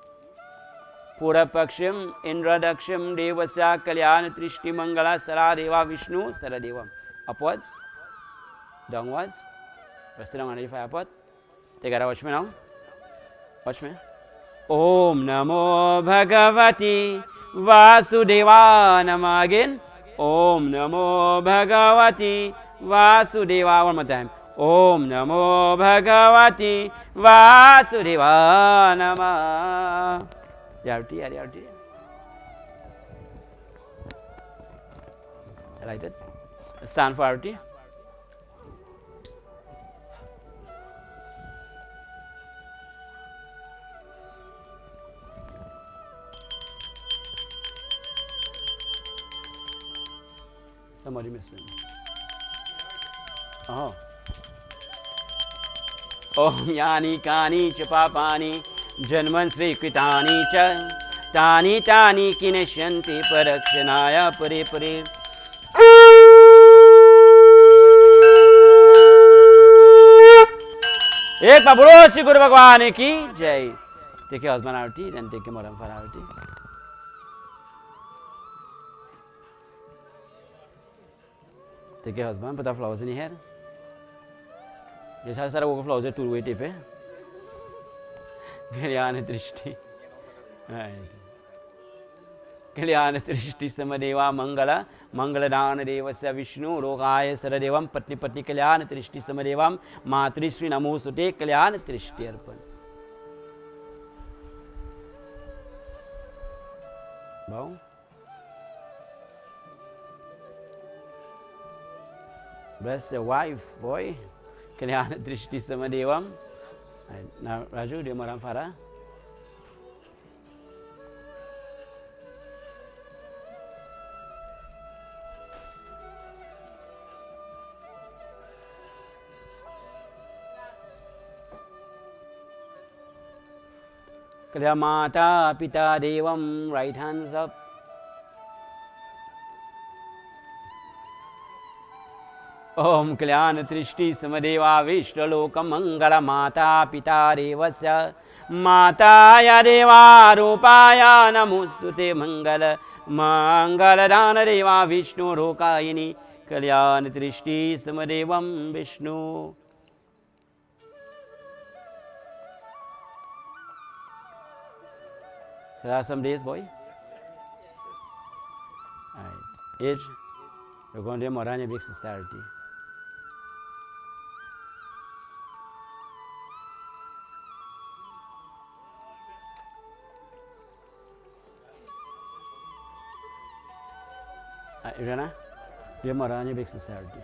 Pura Paksham Indra Daksham Devasya Kalyana Trishti Mangala Saradeva Vishnu Saradevam. Upwards. Downwards. Rest down on the fire pot. Take it out. Watch me now. Watch me. Om Namo Bhagavati Vasudeva Nama again. Om Namo Bhagavati Vasudeva. One more time. Om Namo Bhagavati Vasudeva Nama. Yarti. Like that. Stand for Arti. Somebody missing. Oh. Om Yani Kani Chapapani Janman Sri Kitani Cha Tani Tani Kineshanti Parakshanaya Pare Pare. एक बार बोलो श्री गुरु भगवान की जय. Take your husband Arti, then take your mother for Arti. Take your husband, put the flowers in your hair. जैसा सारा वो flowers है to वेटी पे. कल्याण दृष्टि. कल्याण दृष्टि समदेवा मंगला मंगलदान देवस्य विष्णु रोगाय सरदेवम पत्नी पत्नी कल्याण दृष्टि समदेवम मातृश्री नमोस्तुते कल्याण दृष्टि अर्पण. Bow. Bless your wife, boy. Kaliana Trishti Samadevam. Now, Raju, do you want to Kalya Mata Pita Devam, right hands up. Om Kalyan Trishti Samadeva Vishnaloka Mangala Mata Pita Devasya Mataya Deva Rupaya Namostute Mangala Mangaladana Vishnu Rokayini Kalyan Trishti Samadevam Vishnu. So there are some days, boy. Alright. Age, we're going to do Moranya Big Sincerity. Adriana, do Moranya Big Sincerity.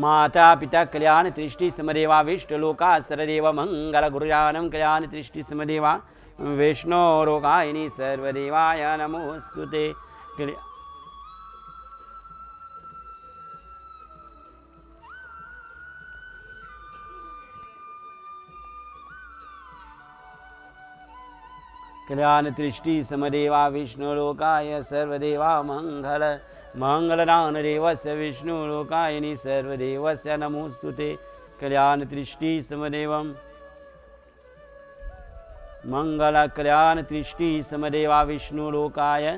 माता पिता कल्याण त्रिष्टि समदेवा विष्णु लोका सरदेव मंगल गुरुजानम कल्याण त्रिष्टि समदेवा विष्णु रोगायिनी सर्वदेवाय नमोस्तुते. कल्याण त्रिष्टि समदेवा विष्णु लोकाय सर्वदेवा मंगल मंगलदान देवस्य विष्णु लोकायिनी सर्वदेवस्य नमोस्तुते. कल्याण त्रिष्टि समदेवम मंगल कल्याण त्रिष्टि समदेवा विष्णु लोकाय.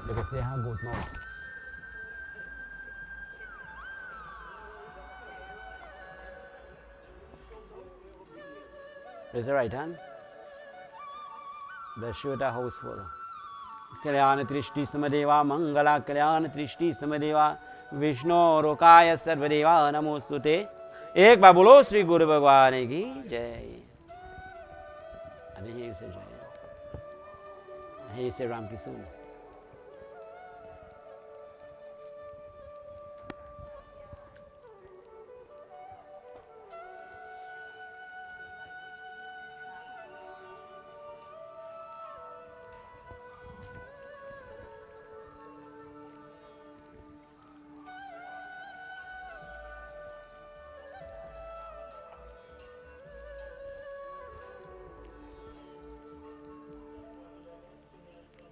देखो यहाँ गोट mouth. Raise the right hand. The Shivata house for Kalyana Trishti Samadeva Mangala Kalyana Trishti Samadeva Vishnu Rokaya Sarvadeva Namostute. एक बार बोलो श्री गुरु भगवान की जय. I didn't hear you say jai. I hear you say Ram Kisun.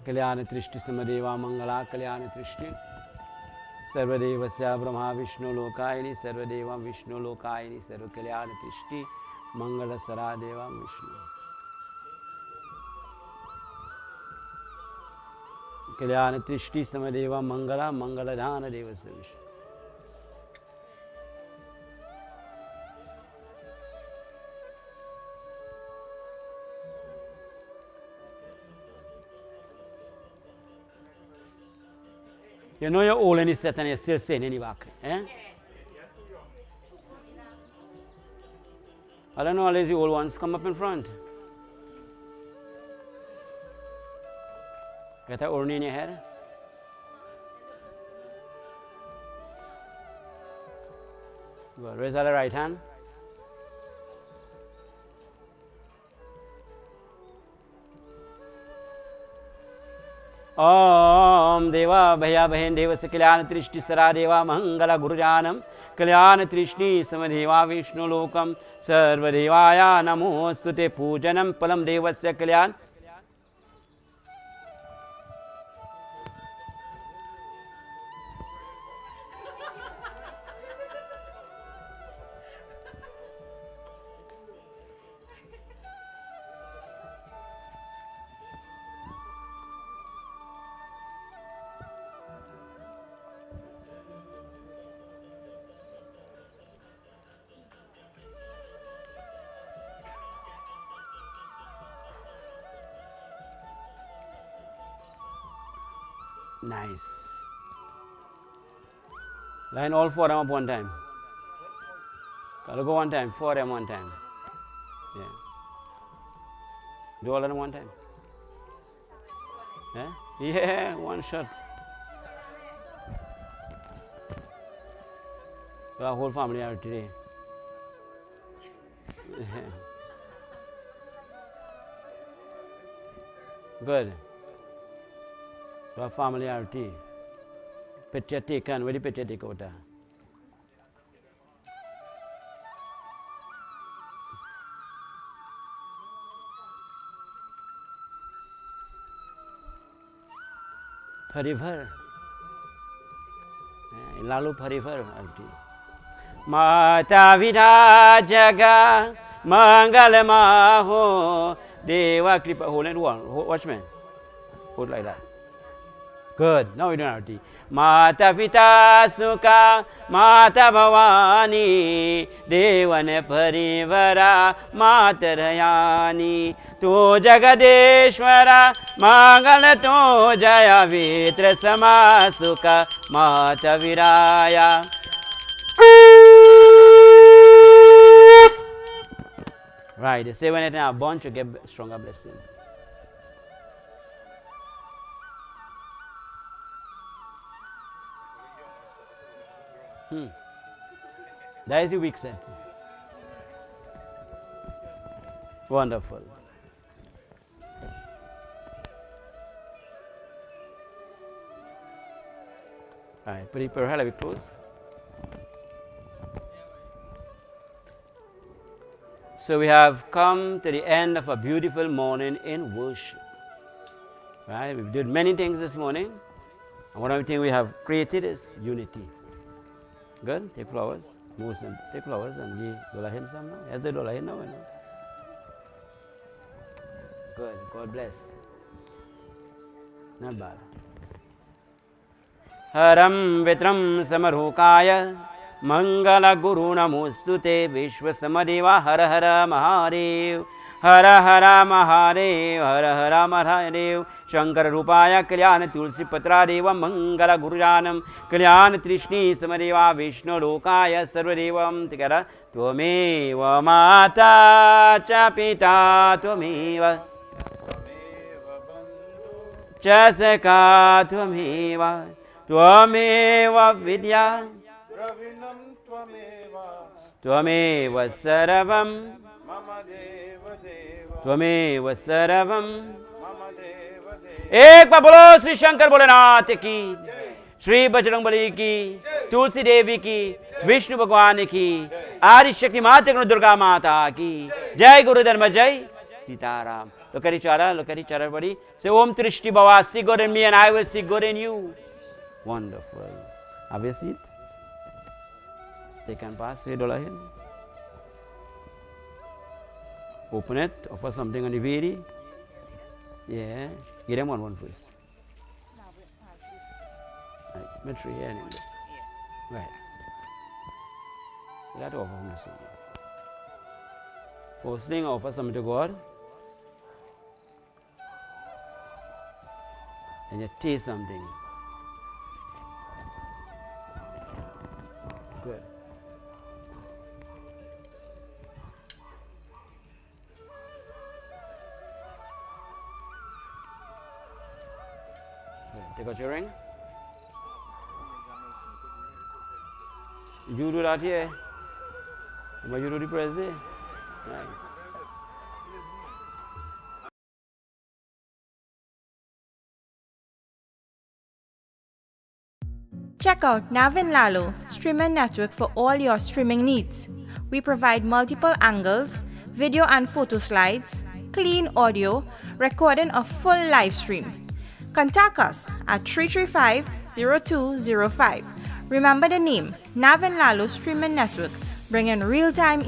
कल्याण त्रिष्टि समदेवा मंगला कल्याण त्रिष्टि सर्वदेवस्य ब्रह्मा विष्णु लोकायिनी सर्वदेवा विष्णु लोकायिनी सर्व कल्याण त्रिष्टि मंगल सरा देवा विष्णु. कल्याण त्रिष्टि समदेवा मंगला मंगलधान देवस्य Vishnu. You know you're old and you're set and you're still saying any back. Eh? I don't know, all these old ones come up in front. Get that urn in your head. Good. Raise the right hand. ओम देवा भैया बहन देव से कल्याण त्रिष्टि सरा देवा मंगल गुरुजानम कल्याण त्रिष्टि समदेवा विष्णु लोकम सर्वदेवाया नमोस्तुते. पूजनम फलम देवस्य कल्याण. Nice. Line all four of them up one time. Gotta go one time, four of them one time. Yeah. Do all of them one time. Yeah? Yeah, one shot. Our whole family are today. Good. Our familiarity. Picture taken. Where the picture take out? Parivar. Lalu Parivar arti. Mata Vida Jaga Mangala Maho Deva Kripa. Hold it one. Watchman. Hold like that. Good. Now we do arti. Mata Pita Sukha Mata Bhavani Devane Parivara Matarayani Tu Jagadeshwara Mangala Tu Jaya Vitra Samasukha Mata Viraya. Right, they say when it's in a bunch you get stronger blessing. That is the weak side. Wonderful. Alright, prepare her, let me close. So we have come to the end of a beautiful morning in worship. Right? We did many things this morning. And one of the things we have created is unity. Good? Take flowers. Take flowers and give dollar hen some now. Has the dollar hen now? Good. God bless. Not bad. Haram Vitram Samarukaya Mangala Guru Namostute Vishwasamadeva Hara Hara Mahadev Hara Hara Mahadev Hara Hara Mahadev Shankara Rupaya Kalyana Tulsi Patra Deva Mangala Gurujanam Kalyana Trishni Samadeva Vishnu Lokaya Sarvadevam Tikara Tvameva Mata Chapita Tvameva Chasaka Tvameva Tvameva Vidya Tvameva Saravam Tvameva Saravam. एक बार बोलो श्री शंकर भोलेनाथ की, श्री बजरंगबली की, तुलसी देवी की, विष्णु भगवान की, आदि शक्ति माता दुर्गा माता की जय गुरुधर्म जय Sitaram. Look at each other, everybody. Say Om Trishti Bhava, see God in me and I will see God in you. Wonderful. Have a seat. They can pass. Open it, offer something on the very. Yeah. Give them one first. Right. Make sure you hear right. You got to offer from this one. First thing, offer something to God. And you taste something. Good. Take out your ring. You do that here. But you do the press there. Right. Check out Raju and Laloo streaming network for all your streaming needs. We provide multiple angles, video and photo slides, clean audio, recording a full live stream. Contact us at 335-0205. Remember the name, Raju and Laloo Streaming Network, bringing real-time